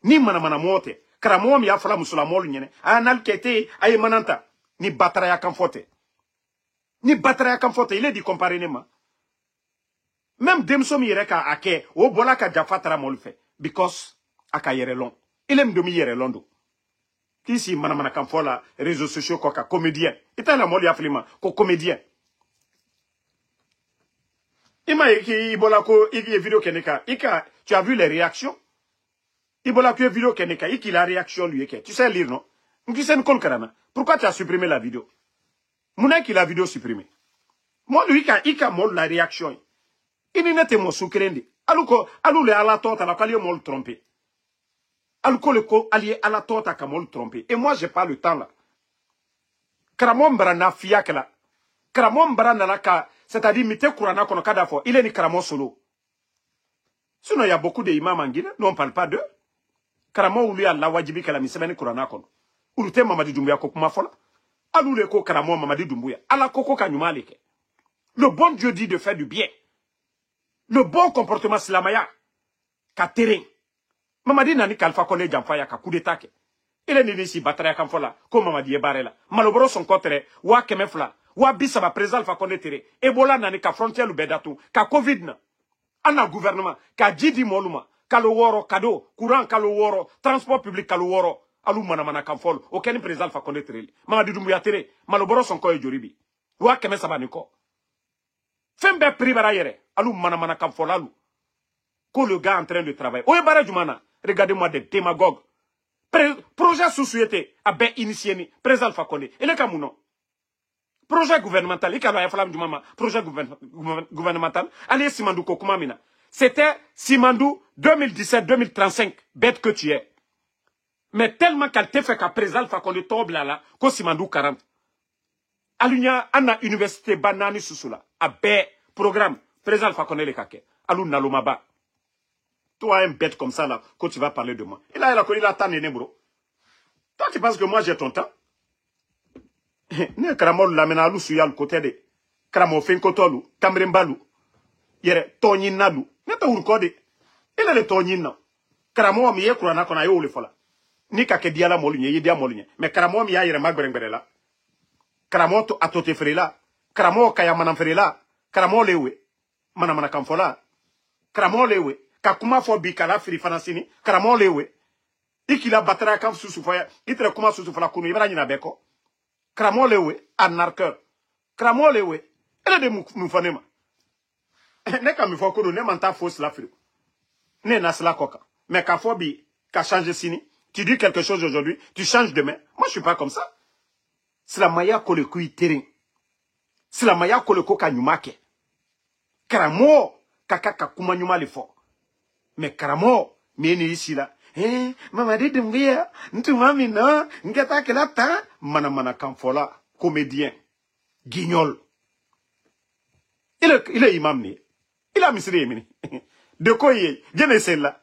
Ni manamana mote. Kramo mi afala musulamolu nyene. Anal kete aye mananta. Ni batara ya kanfote. Ni batara ya kanfote. Il est dit comparément. Même Demso mi yere ka ake. O bola ka jafatara molu fe. Because aka yere long. Il aime demi yere londo. Qui si manamana kanfola réseaux sociaux koka comédien. Ita la moli aflima ko comédien. Ima ibola ko iki vidéo keneka. Ika tu as vu les réactions? Ibola ko vidéo keneka. Iki la réaction lui eke. Tu sais lire non? Tu sais n'kon karana. Pourquoi tu as supprimé la vidéo? Mouna qui la vidéo supprimée. Moi lui ika mol la réaction. Il n'était mon soukrende. Aluko alou le ala tota la kali mol trompé. Aluko le ko allié à la tota ka mol trompé. Et moi j'ai pas le temps là. Karamon brana fiakela. Karamon brana la ka c'est-à-dire mité Kourana kono kadafo. Il est ni Karamon solo. Sinon il y a beaucoup d'imams en Guinée. Nous on parle pas d'eux. Karamon ou lui a la wajibi kala misemeni Kourana kono. Ulute Mamadi Doumbouya ko kuma fola. Alou le ko Karamon Mamadi Doumbouya. Ala koko kanyuma leke. Le bon Dieu dit de faire du bien. Le bon comportement silamaya. Ka terrain. Mamadi nani kalfa kone jamfaya ka coup d'état ke. Il est nini si bataya kan fola. Ko Mamadi ebarela. Malobro son contre. Wa kemefla. Wa bisaba présal fa kone tere. Ebola nani ka frontière lu bedatu. Ka Covid na. Ana gouvernement. Ka jidi moluma. Ka lo woro kado. Courant ka lo woro. Transport public ka lo woro. Alou manamana kan fol. Aucun présal fa kone tere. Mamadi Doumbouya tere. Malobro son ko e joribi. Wa kemesaba niko. Fembe pribara yere. Alou manamana kan fol alou. Que le gars est en train de travailler. Oye bara jumana. Regardez-moi des démagogues. Projet sous-société a bien initié ni président Fakonde. Et le Camounon. Projet gouvernemental. Projet gouvernemental. Allez Simandou Kokumamina. C'était Simandou 2017-2035. Bête que tu es. Mais tellement qu'elle t'a fait qu'à président Fakonde tombe là, que Simandou 40. Alunia, Anna Université Banani Sousoula. A bien programme. Président Fakonde le kake. Alou Nalomaba. Toi, un bête comme ça, là, quand tu vas parler de moi. Il a tant néné, bro. Toi, tu penses que moi, j'ai ton temps? Ne Karamol la mena alou suya le côté de Karamo Fenkotolu, Kamrembalu, Yere, Tonin Nalu, Neta Urkode. Il est le Tonin, non. Karamo mi ye Kurana kona yo le fola. Ni kake diala molinye, yedia molinye. Mais Karamo mi ya yere magberengberela. Karamo to atote frela. Karamo kaya manam frela. Karamo lewe. Manamana kamfola. Karamo lewe. Kakuma fo bi kala firi fanasini Karamo lewe ikila batara kam susu foya itre kuma susu fala kunu ibara nyina beko Karamo lewe anarqueur Karamo lewe ele de mu fanema ne ka mi fo kunu ne manta fausse la firi ne nasla koka mais ka fo bi ka changer sini tu dis quelque chose aujourd'hui tu changes demain moi je suis pas comme ça c'est la maya ko le kui terrain c'est la maya ko le ko ka nyumake Karamo kaka kuma nyuma le fo. Mais Karamo, meni ici là. Mamadi Doumbouya, ntumami non, ngeta kela ta, manamana kamfola, comédien, guignol. Il est imam ni. Il a misri mini. De quoi il est, jene celle-là.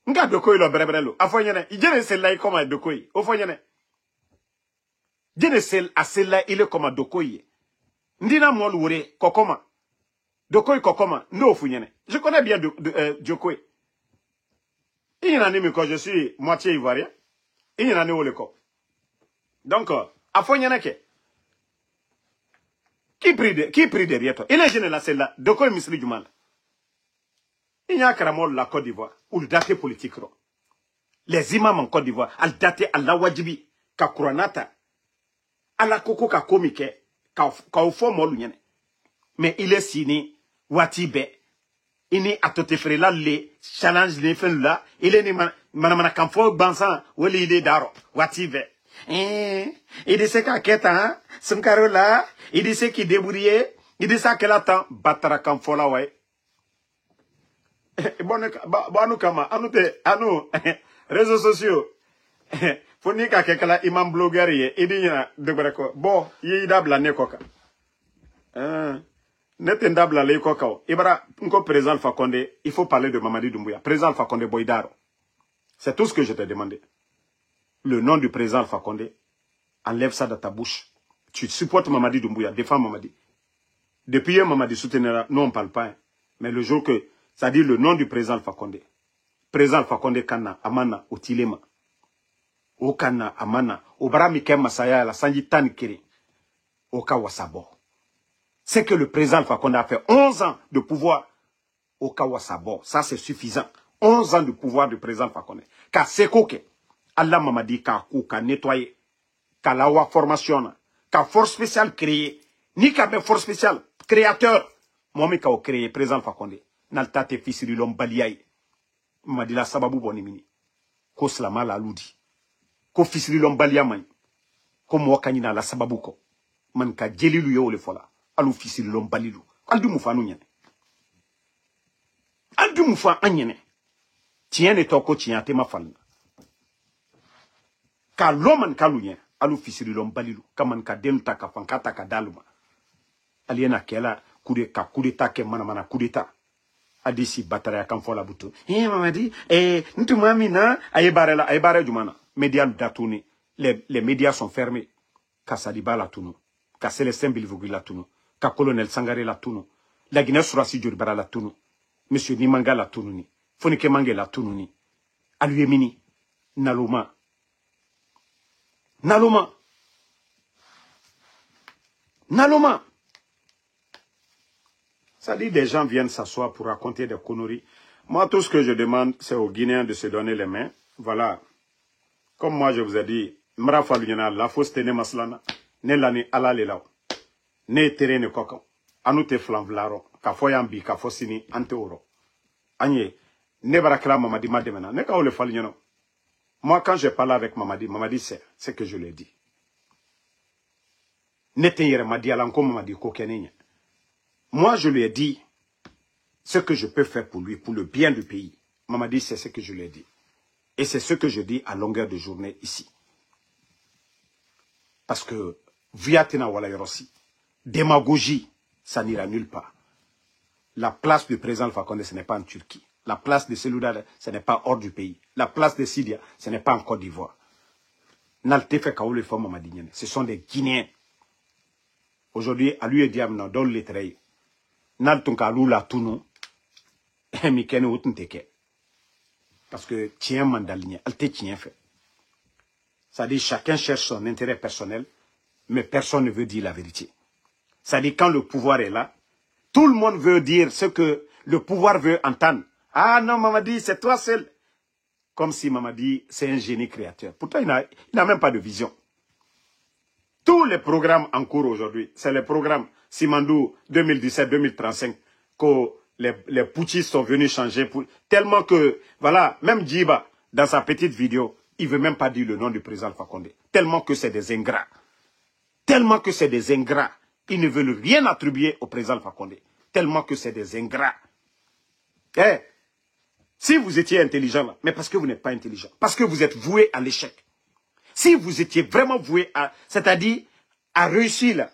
Nga de quoi il a brebrelo. Afoyene, jene celle-là il comme de quoi. Ofoyene. Jene celle-là il est comme de quoi. Ndina mol wure, kokoma. Dokoi Kokoma, no funyene. Je connais bien Djokoi. Il y en a même quand je suis moitié ivoirien. Il y en a où le corps. Donc, à Foynyanake. Qui prie derrière toi? Il est jeune là, celle-là. Dokoi Misri du mal. Il y a Karamol la Côte d'Ivoire. Ou le daté politique. Les imams en Côte d'Ivoire. Al daté à la wajibi. Ka Kouranata. À la Koko ka komike. Ka ofo molunyene. Mais il est signé. Watibe, ini atote frela le challenge le fen là, il est ni manamana kamfo bansan wali ide daro watibe. Il dit c'est qu'à keta, son carola, il dit c'est qui débrouillé, il dit ça qu'elle attend batara kamfo là ouais. Bon kama, anu réseaux sociaux. Faut ni ka kekala imam blogueur ye. Idi na de ko. Bon, yi dabla ne koka. Netendable à l'écoque. Ibra, un président Alpha Condé, il faut parler de Mamadi Doumbouya. Président Alpha Condé Boydaro. C'est tout ce que je t'ai demandé. Le nom du président Alpha Condé, enlève ça de ta bouche. Tu supportes Mamadi Doumbouya, défends Mamadi. Depuis hier, Mamadi soutenera, nous on ne parle pas. Hein. Mais le jour que, ça dit le nom du président Alpha Condé. Président Alpha Condé Kana, Amana, Otilema. O Kana, Amana, Obrami Kem Masaya, la Sanji Tanikiri. Oka Wasabo. C'est que le président Alpha Condé a fait 11 ans de pouvoir au Kawasabo. Ça, c'est suffisant. 11 ans de pouvoir du président Alpha Condé. Car c'est quoi Allah m'a dit qu'a nettoyé, qu'a la formation, qu'a force spéciale créée, ni qu'a même force spéciale, créateur. Moi, mais qu'a créé président Alpha Condé. Nalta te fils de l'homme baliaï. M'a dit la sababu bonimini. Ko slama la loudi. Ko fils de l'homme baliaï. Ko mwakani na la sababu ko. Man ka jelilu yo le fola. Alou fils de l'homme balilou. Aldu moufa nou nyene. Aldu moufa anyene. Tien et toko tien te ma falna. Ka l'homme kalou nyen. Alou fils de l'homme balilou. Kaman ka denuta ka fankata ka daluma. Aliena kela kudeta ke mana kudeta. Adisi batara kan fola buto. Mamadi, ntu mamina ayebare jumana. Médias datouni. Les médias sont fermés. Ka Saliba la tuno. Ka Célestin Bilvogui la tuno. Ka colonel Sangaré la tuno. La Guinée Surasi Djuribara la tuno. Monsieur Nimanga la tuno ni. Fonike Mange la tuno ni. Aluyemini. Naloma. Naloma. Naloma. Ça dit des gens viennent s'asseoir pour raconter des conneries. Moi, tout ce que je demande, c'est aux Guinéens de se donner les mains. Voilà. Comme moi, je vous ai dit, Mra Falunyana, la fausse tene maslana. Ne lani ala le lao. Ne tere ne kokon. Anoute flamvlaro. Ka foyambi, ka fosini, ante oro. Anye, ne barakla Mamadi mademena. Ne ka ole Falunyana. Moi, quand je parle avec Mamadi, Mamadi sait ce que je lui ai dit. Ne te yere madi alanko Mamadi kokenenya. Moi, je lui ai dit ce que je peux faire pour lui, pour le bien du pays. Mamadi sait ce que je lui ai dit. Et c'est ce que je dis à longueur de journée ici. Parce que, Viatina Wala Yorossi, démagogie, ça n'ira nulle part. La place du président Alpha Condé, ce n'est pas en Turquie. La place de Selouda, ce n'est pas hors du pays. La place de Sidia, ce n'est pas en Côte d'Ivoire. Ce sont des Guinéens. Aujourd'hui, à lui et Diamna, dans les traits, Naltunka Lula Tuno, Mikene Outenteke. Parce que tien mandaligné, elle te tient fait. Ça dit chacun cherche son intérêt personnel, mais personne ne veut dire la vérité. Ça dit quand le pouvoir est là, tout le monde veut dire ce que le pouvoir veut entendre. Ah non, Mamadi, c'est toi seul. Comme si Mamadi, c'est un génie créateur. Pourtant, il n'a même pas de vision. Tous les programmes en cours aujourd'hui, c'est les programmes Simandou 2017-2035 que les putschistes sont venus changer. Tellement que, voilà, même Djiba, dans sa petite vidéo, il ne veut même pas dire le nom du président Alpha Condé. Tellement que c'est des ingrats. Tellement que c'est des ingrats. Ils ne veulent rien attribuer au président Alpha Condé. Tellement que c'est des ingrats. Eh, si vous étiez intelligent, là, mais parce que vous n'êtes pas intelligent, parce que vous êtes voué à l'échec. Si vous étiez vraiment voué à, c'est-à-dire à réussir, là,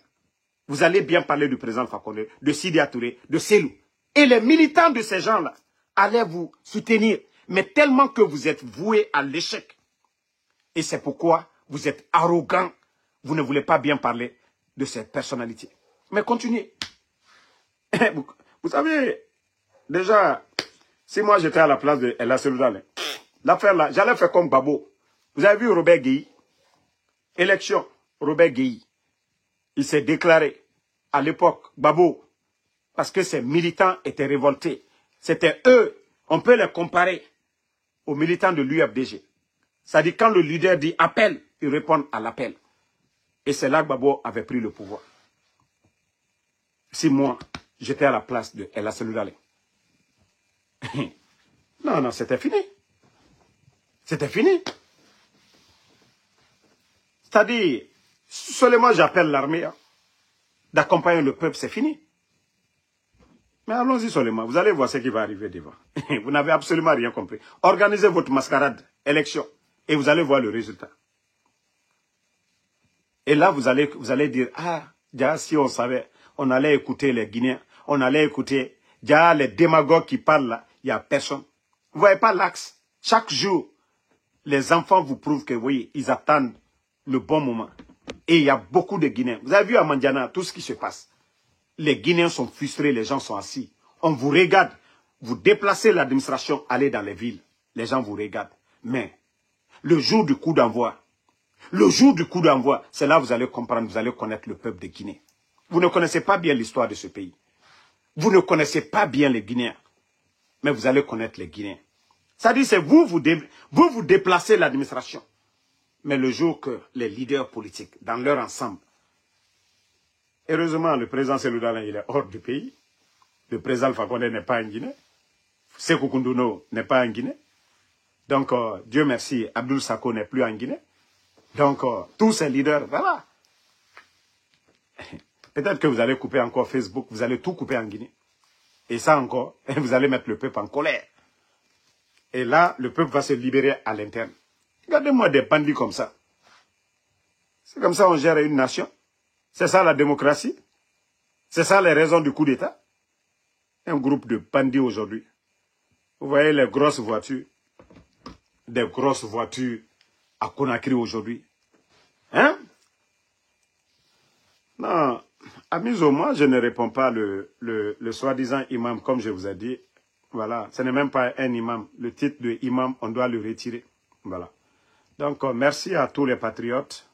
vous allez bien parler du président Alpha Condé, de Sidi Touré, de Selou. Et les militants de ces gens-là allaient vous soutenir. Mais tellement que vous êtes voué à l'échec. Et c'est pourquoi vous êtes arrogant. Vous ne voulez pas bien parler de cette personnalité. Mais continuez. Vous savez, déjà, si moi j'étais à la place de Ella Selouda, l'affaire là, j'allais faire comme Babo. Vous avez vu Robert Gueye? Élection, Robert Gueye. Il s'est déclaré à l'époque, Babo, parce que ces militants étaient révoltés. C'était eux, on peut les comparer aux militants de l'UFDG. C'est-à-dire quand le leader dit appel, ils répondent à l'appel. Et c'est là que Babo avait pris le pouvoir. Si moi, j'étais à la place de Ella Selouda. Non, c'était fini. C'était fini. C'est-à-dire, seulement j'appelle l'armée d'accompagner le peuple, c'est fini. Mais allons-y seulement, vous allez voir ce qui va arriver devant. Vous n'avez absolument rien compris. Organisez votre mascarade, élection, et vous allez voir le résultat. Et là, vous allez dire, ah, déjà, si on savait, on allait écouter les Guinéens, on allait écouter, déjà, les démagogues qui parlent là, il n'y a personne. Vous voyez pas l'axe? Chaque jour, les enfants vous prouvent que oui, ils attendent le bon moment. Et il y a beaucoup de Guinéens. Vous avez vu à Mandiana, tout ce qui se passe. Les Guinéens sont frustrés, les gens sont assis. On vous regarde. Vous déplacez l'administration, allez dans les villes. Les gens vous regardent. Mais le jour du coup d'envoi, c'est là que vous allez comprendre, vous allez connaître le peuple de Guinée. Vous ne connaissez pas bien l'histoire de ce pays. Vous ne connaissez pas bien les Guinéens. Mais vous allez connaître les Guinéens. C'est-à-dire, c'est vous déplacez l'administration. Mais le jour que les leaders politiques, dans leur ensemble, heureusement, le président Seloudala, il est hors du pays. Le président Alpha Condé n'est pas en Guinée. Sékou Koundouno n'est pas en Guinée. Donc, Dieu merci, Abdoul Sako n'est plus en Guinée. Donc, tous ces leaders, voilà. Peut-être que vous allez couper encore Facebook, vous allez tout couper en Guinée. Et ça encore, vous allez mettre le peuple en colère. Et là, le peuple va se libérer à l'interne. Regardez-moi des bandits comme ça. C'est comme ça qu'on gère une nation. C'est ça la démocratie. C'est ça les raisons du coup d'État. Un groupe de bandits aujourd'hui. Vous voyez les grosses voitures. Des grosses voitures à Conakry aujourd'hui. Hein? Non. Amiso, moi, je ne réponds pas le soi-disant imam, comme je vous ai dit. Voilà. Ce n'est même pas un imam. Le titre de imam, on doit le retirer. Voilà. Donc, merci à tous les patriotes.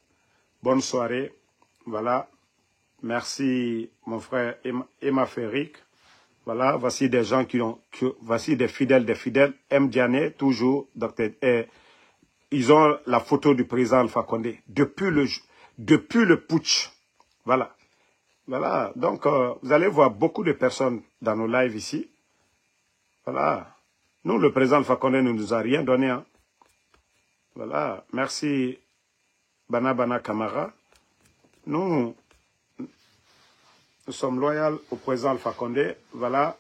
Bonne soirée. Voilà. Merci, mon frère Emma Ferric. Voilà. Voici des gens voici des fidèles. M. Diané, toujours. Docteur. Ils ont la photo du président Alpha Condé. Depuis le putsch. Voilà. Voilà. Donc, vous allez voir beaucoup de personnes dans nos lives ici. Voilà. Nous, le président Alpha Condé ne nous a rien donné. Hein. Voilà. Merci, Bana Camara. Nous sommes loyaux au président Alpha Condé. Voilà.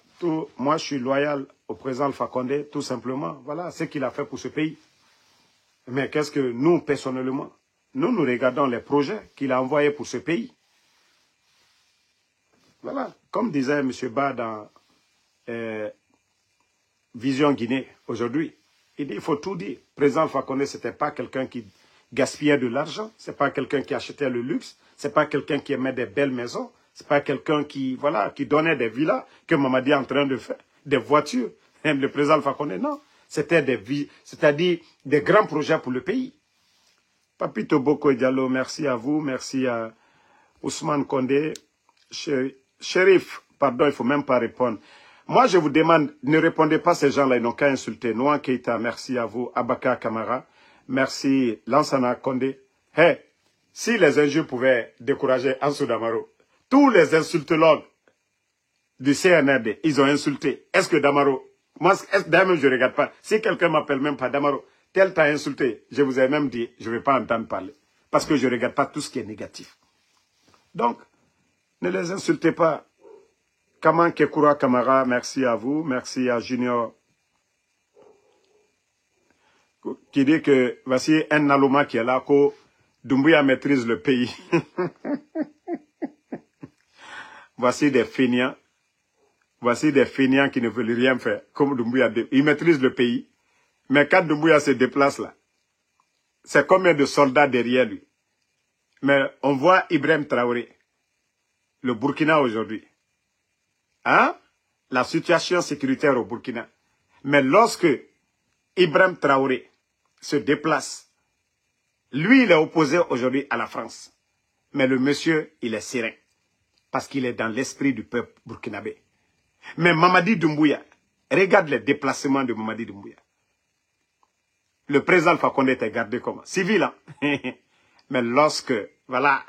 Moi, je suis loyal au président Alpha Condé, tout simplement. Voilà ce qu'il a fait pour ce pays. Mais qu'est-ce que nous, personnellement, nous regardons les projets qu'il a envoyés pour ce pays. Voilà. Comme disait M. Ba dans Vision Guinée aujourd'hui, il dit, il faut tout dire. Le président Alpha Condé, ce n'était pas quelqu'un qui gaspillait de l'argent, ce n'est pas quelqu'un qui achetait le luxe, ce n'est pas quelqu'un qui aimait des belles maisons, ce n'est pas quelqu'un qui donnait des villas que Mamadi est en train de faire, des voitures. Même le président Alpha Condé, non. C'était c'est-à-dire des grands projets pour le pays. Papito Boko Diallo, merci à vous, merci à Ousmane Condé, Shérif, pardon, il ne faut même pas répondre. Moi, je vous demande, ne répondez pas à ces gens-là, ils n'ont qu'à insulter. Noan Keita, merci à vous. Abaka Kamara, merci. Lansana Condé. Hey, si les injures pouvaient décourager Ansou Damaro, tous les insultologues du CNRD, ils ont insulté. Est-ce que Damaro, moi, d'ailleurs, je ne regarde pas. Si quelqu'un m'appelle même pas Damaro, tel t'a insulté, je vous ai même dit, je ne vais pas entendre parler. Parce que je ne regarde pas tout ce qui est négatif. Donc, ne les insultez pas. Kaman Kekura Kamara, merci à vous. Merci à Junior qui dit que voici un Naloma qui est là, que Doumbouya maîtrise le pays. Voici des fainéants. Voici des fainéants qui ne veulent rien faire. Comme Doumbouya, ils maîtrisent le pays. Mais quand Doumbouya se déplace là, c'est combien de soldats derrière lui. Mais on voit Ibrahim Traoré, le Burkina aujourd'hui. Hein? La situation sécuritaire au Burkina. Mais lorsque Ibrahim Traoré se déplace, lui, il est opposé aujourd'hui à la France. Mais le monsieur, il est serein. Parce qu'il est dans l'esprit du peuple burkinabé. Mais Mamadi Doumbouya, regarde les déplacements de Mamadi Doumbouya. Le président Alpha Condé était gardé comment? Civil, hein? Mais lorsque, voilà,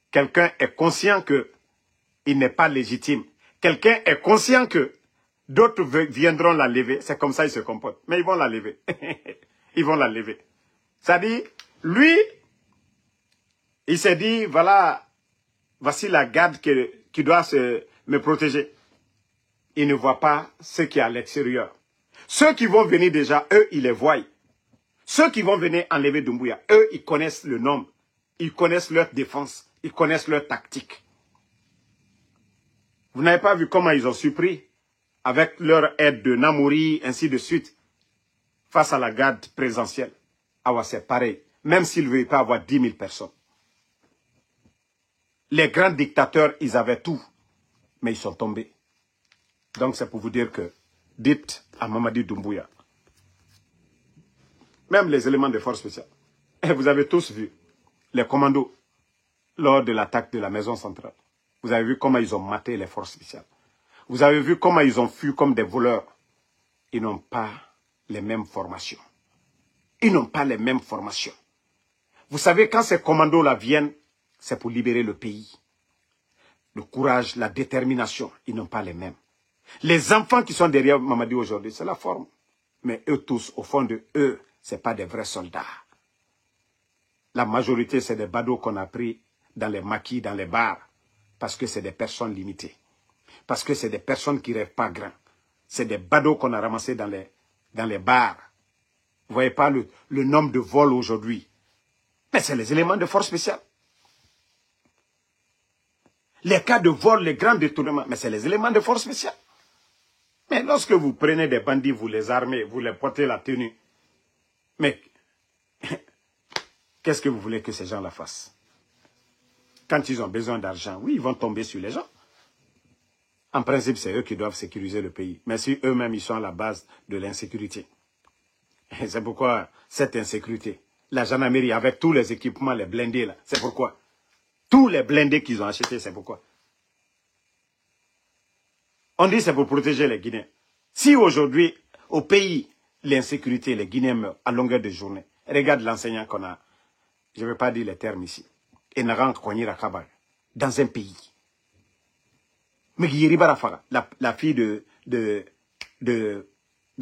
quelqu'un est conscient qu'il n'est pas légitime, quelqu'un est conscient que d'autres viendront la lever, c'est comme ça qu'il se comporte. Mais ils vont la lever. Ils vont la lever. C'est-à-dire, lui, il s'est dit, voilà, voici la garde qui doit me protéger. Il ne voit pas ce qui est à l'extérieur. Ceux qui vont venir déjà, eux, ils les voient. Ceux qui vont venir enlever Doumbouya, eux, ils connaissent le nombre Ils connaissent leur défense. Ils connaissent leur tactique. Vous n'avez pas vu comment ils ont surpris avec leur aide de Namouri, ainsi de suite, face à la garde présidentielle. Ah ouais, c'est pareil. Même s'ils ne veulent pas avoir 10 000 personnes. Les grands dictateurs, ils avaient tout. Mais ils sont tombés. Donc c'est pour vous dire que, dites à Mamadi Doumbouya, même les éléments de force spéciale, et vous avez tous vu les commandos lors de l'attaque de la maison centrale. Vous avez vu comment ils ont maté les forces spéciales. Vous avez vu comment ils ont fui comme des voleurs. Ils n'ont pas les mêmes formations. Ils n'ont pas les mêmes formations. Vous savez, quand ces commandos-là viennent, c'est pour libérer le pays. Le courage, la détermination, ils n'ont pas les mêmes. Les enfants qui sont derrière Mamadi aujourd'hui, c'est la forme. Mais eux tous, au fond de eux, ce n'est pas des vrais soldats. La majorité, c'est des badauds qu'on a pris dans les maquis, dans les bars, parce que c'est des personnes limitées. Parce que c'est des personnes qui ne rêvent pas grand. C'est des badauds qu'on a ramassés dans les bars. Vous ne voyez pas le nombre de vols aujourd'hui. Mais c'est les éléments de force spéciale. Les cas de vol, les grands détournements, mais c'est les éléments de force spéciale. Mais lorsque vous prenez des bandits, vous les armez, vous les portez la tenue, mais qu'est-ce que vous voulez que ces gens-là fassent? Quand ils ont besoin d'argent, oui, ils vont tomber sur les gens. En principe, c'est eux qui doivent sécuriser le pays. Mais si eux-mêmes, ils sont à la base de l'insécurité. C'est pourquoi cette insécurité, la gendarmerie, avec tous les équipements, les blindés, là, c'est pourquoi. Tous les blindés qu'ils ont achetés, c'est pourquoi. On dit c'est pour protéger les Guinéens. Si aujourd'hui, au pays, l'insécurité, les Guinéens meurent à longueur de journée, regarde l'enseignant qu'on a, je ne vais pas dire les termes ici, et Naran Kouanira Kabal, dans un pays. Mais la fille de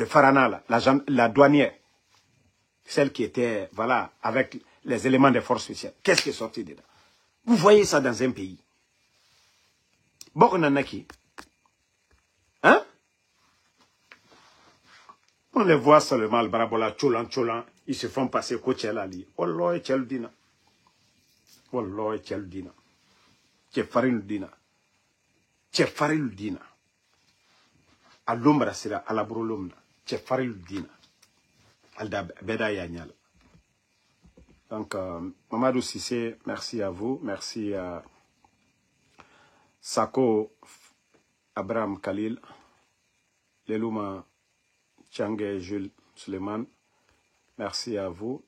Farana, là, la douanière, celle qui était, voilà, avec les éléments des forces spéciales, qu'est-ce qui est sorti dedans? Vous voyez ça dans un pays. Bokonanaki. Hein? On les voit seulement, le barabola, tcholan, ils se font passer Kochel Wallah, Cheldina. Wallah, Cheldina. Tchefariludina. Tchefariludina. À l'ombre, c'est à la brolomna. Tchefariludina. Alda Beda Yanyal. Donc, Mamadou Sissé, merci à vous. Merci à Sako Abraham Khalil, Lelouma Tchangé Jules Suleiman. Merci à vous.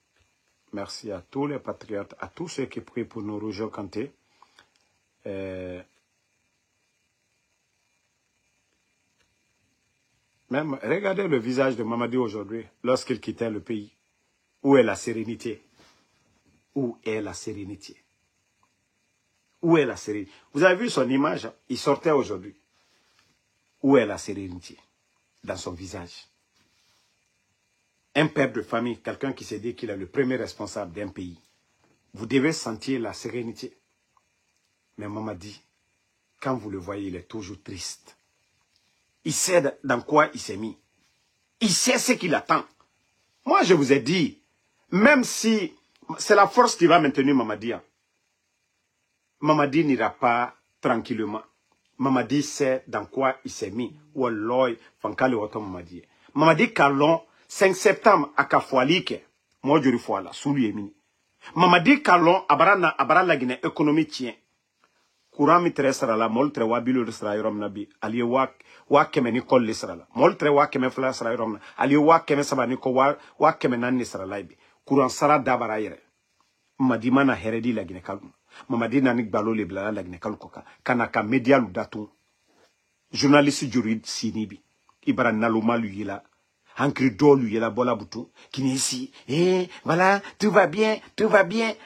Merci à tous les patriotes, à tous ceux qui prient pour nous, Rougeau Kanté. Même, regardez le visage de Mamadi aujourd'hui, lorsqu'il quittait le pays. Où est la sérénité? Où est la sérénité? Où est la sérénité? Vous avez vu son image? Il sortait aujourd'hui. Où est la sérénité? Dans son visage. Un père de famille, quelqu'un qui se dit qu'il est le premier responsable d'un pays. Vous devez sentir la sérénité. Mais Mamadi, quand vous le voyez, il est toujours triste. Il sait dans quoi il s'est mis. Il sait ce qu'il attend. Moi, je vous ai dit, même si c'est la force qui va maintenir Mamadi. Mamadi n'ira pas tranquillement. Mamadi sait dans quoi il s'est mis. Walloy, Fankale Woto Mamadi. Mamadi Kalon, 5 septembre, à Kafoualike, moi je refois là, sous lui émini. Mamadi Kalon, abara la Guinée, économie tient. Courant mi tre sara la, mol tre wabilo sara yorom nabi, ali wa keme ni kol sara la. Mol tre wa keme fla sara yorom na, ali wa keme sabani ko wa keme nan ni sara laibi. Courant sara dabara yere. Mamadi mana heredi la Guinée kalum. Mamadi nanik balo le blala la Guinée kalukoka. Kanaka media ludatu. Journaliste jurid sinibi. Ibara naluma luyila. Hankri do luyila bola butu. Qui est ici. Eh, voilà, tout va bien,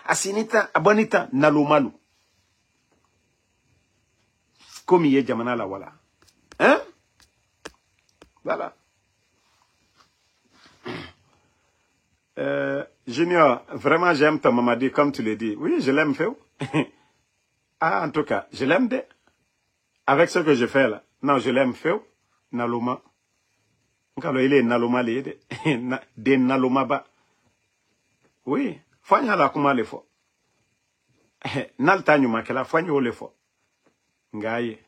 asinita, abonita, nalomalu. Comme il est Jamana la wala. Hein? Voilà. Junior, vraiment j'aime ton Mamadi comme tu le dis. Oui, je l'aime, Féo. Ah, en tout cas, je l'aime avec ce que je fais là. Non, je l'aime, Féo. Naloma. Quand il est Naloma, de Naloma ba. Oui, Fanya la kuma le fo. Nalta nyuma kela fanyi ole fo. Ngaye.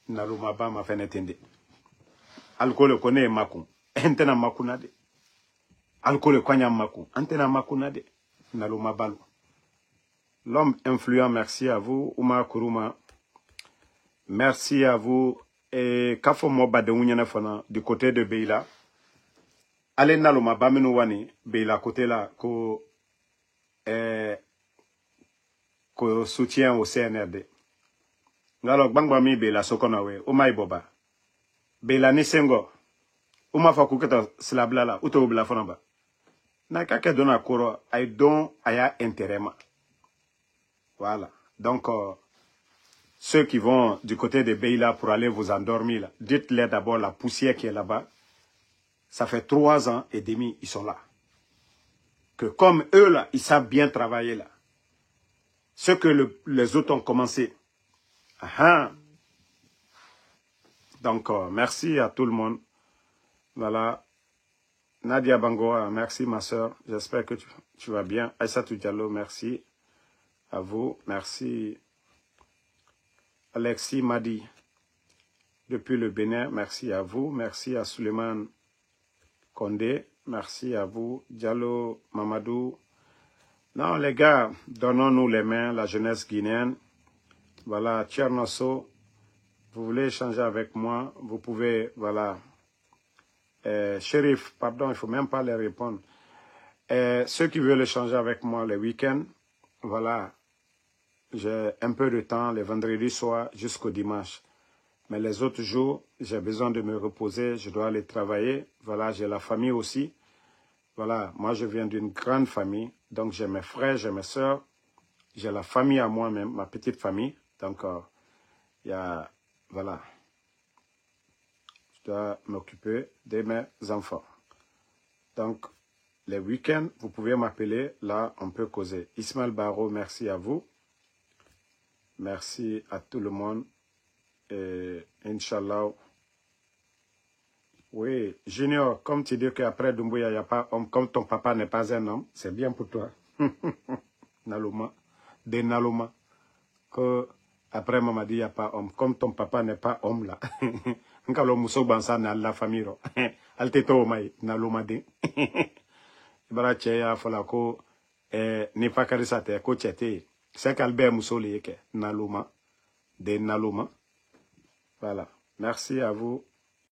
Naluma ba ma fenetende. Alcool kone makun. Entena makunade. Alcool kwanya makun. Antena makunade. Naluma balu. L'homme influent, merci à vous. Uma Kuruma. Merci à vous. Et Kafo Moba de Ounyana Fana, du côté de Beila. Allez Naluma Bamenu Wani, Beila côté là, ko soutien au CNRD. Ngalok Bangbami Beila Sokonawe, Uma Boba. Beila Nisengo. Uma Fakuketa Slablala, Uto Bla Fonaba. Nakaka dona Koro, ay don aya intérêt. Voilà. Donc, ceux qui vont du côté de Beila pour aller vous endormir, dites-leur d'abord la poussière qui est là-bas. Ça fait 3 ans et demi, ils sont là. Que comme eux, là, ils savent bien travailler là. Ce que les autres ont commencé. Donc, merci à tout le monde. Voilà. Nadia Bangoa, merci ma soeur. J'espère que tu vas bien. Aïssatou Diallo, merci. À vous, merci. Alexis Madi, depuis le Bénin, merci à vous. Merci à Suleiman Kondé, merci à vous. Diallo Mamadou. Non, les gars, donnons-nous les mains, la jeunesse guinéenne. Voilà, Tchernosso, vous voulez échanger avec moi, vous pouvez, voilà. Shérif, pardon, il ne faut même pas les répondre. Ceux qui veulent échanger avec moi le week-end, voilà. J'ai un peu de temps, les vendredis soirs jusqu'au dimanche. Mais les autres jours, j'ai besoin de me reposer, je dois aller travailler. Voilà, j'ai la famille aussi. Voilà, moi je viens d'une grande famille. Donc j'ai mes frères, j'ai mes soeurs. J'ai la famille à moi-même, ma petite famille. Donc, il y a, voilà. Je dois m'occuper de mes enfants. Donc, les week-ends, vous pouvez m'appeler. Là, on peut causer. Ismaël Barreau, merci à vous. Merci à tout le monde. Et Inch'Allah. Oui, Junior, comme tu dis qu'après Doumbouya, il n'y a pas homme, comme ton papa n'est pas un homme, c'est bien pour toi. Naluma, de Naluma. Que après maman dit il n'y a pas homme, comme ton papa n'est pas homme là. Nkalo muso bansa na la famille. Alteto mai Naluma de. Ibara cheya fola ko ni pakarisa te ko chete. C'est qu'Albert Moussoli, Naluma, de Naluma. Voilà. Merci à vous.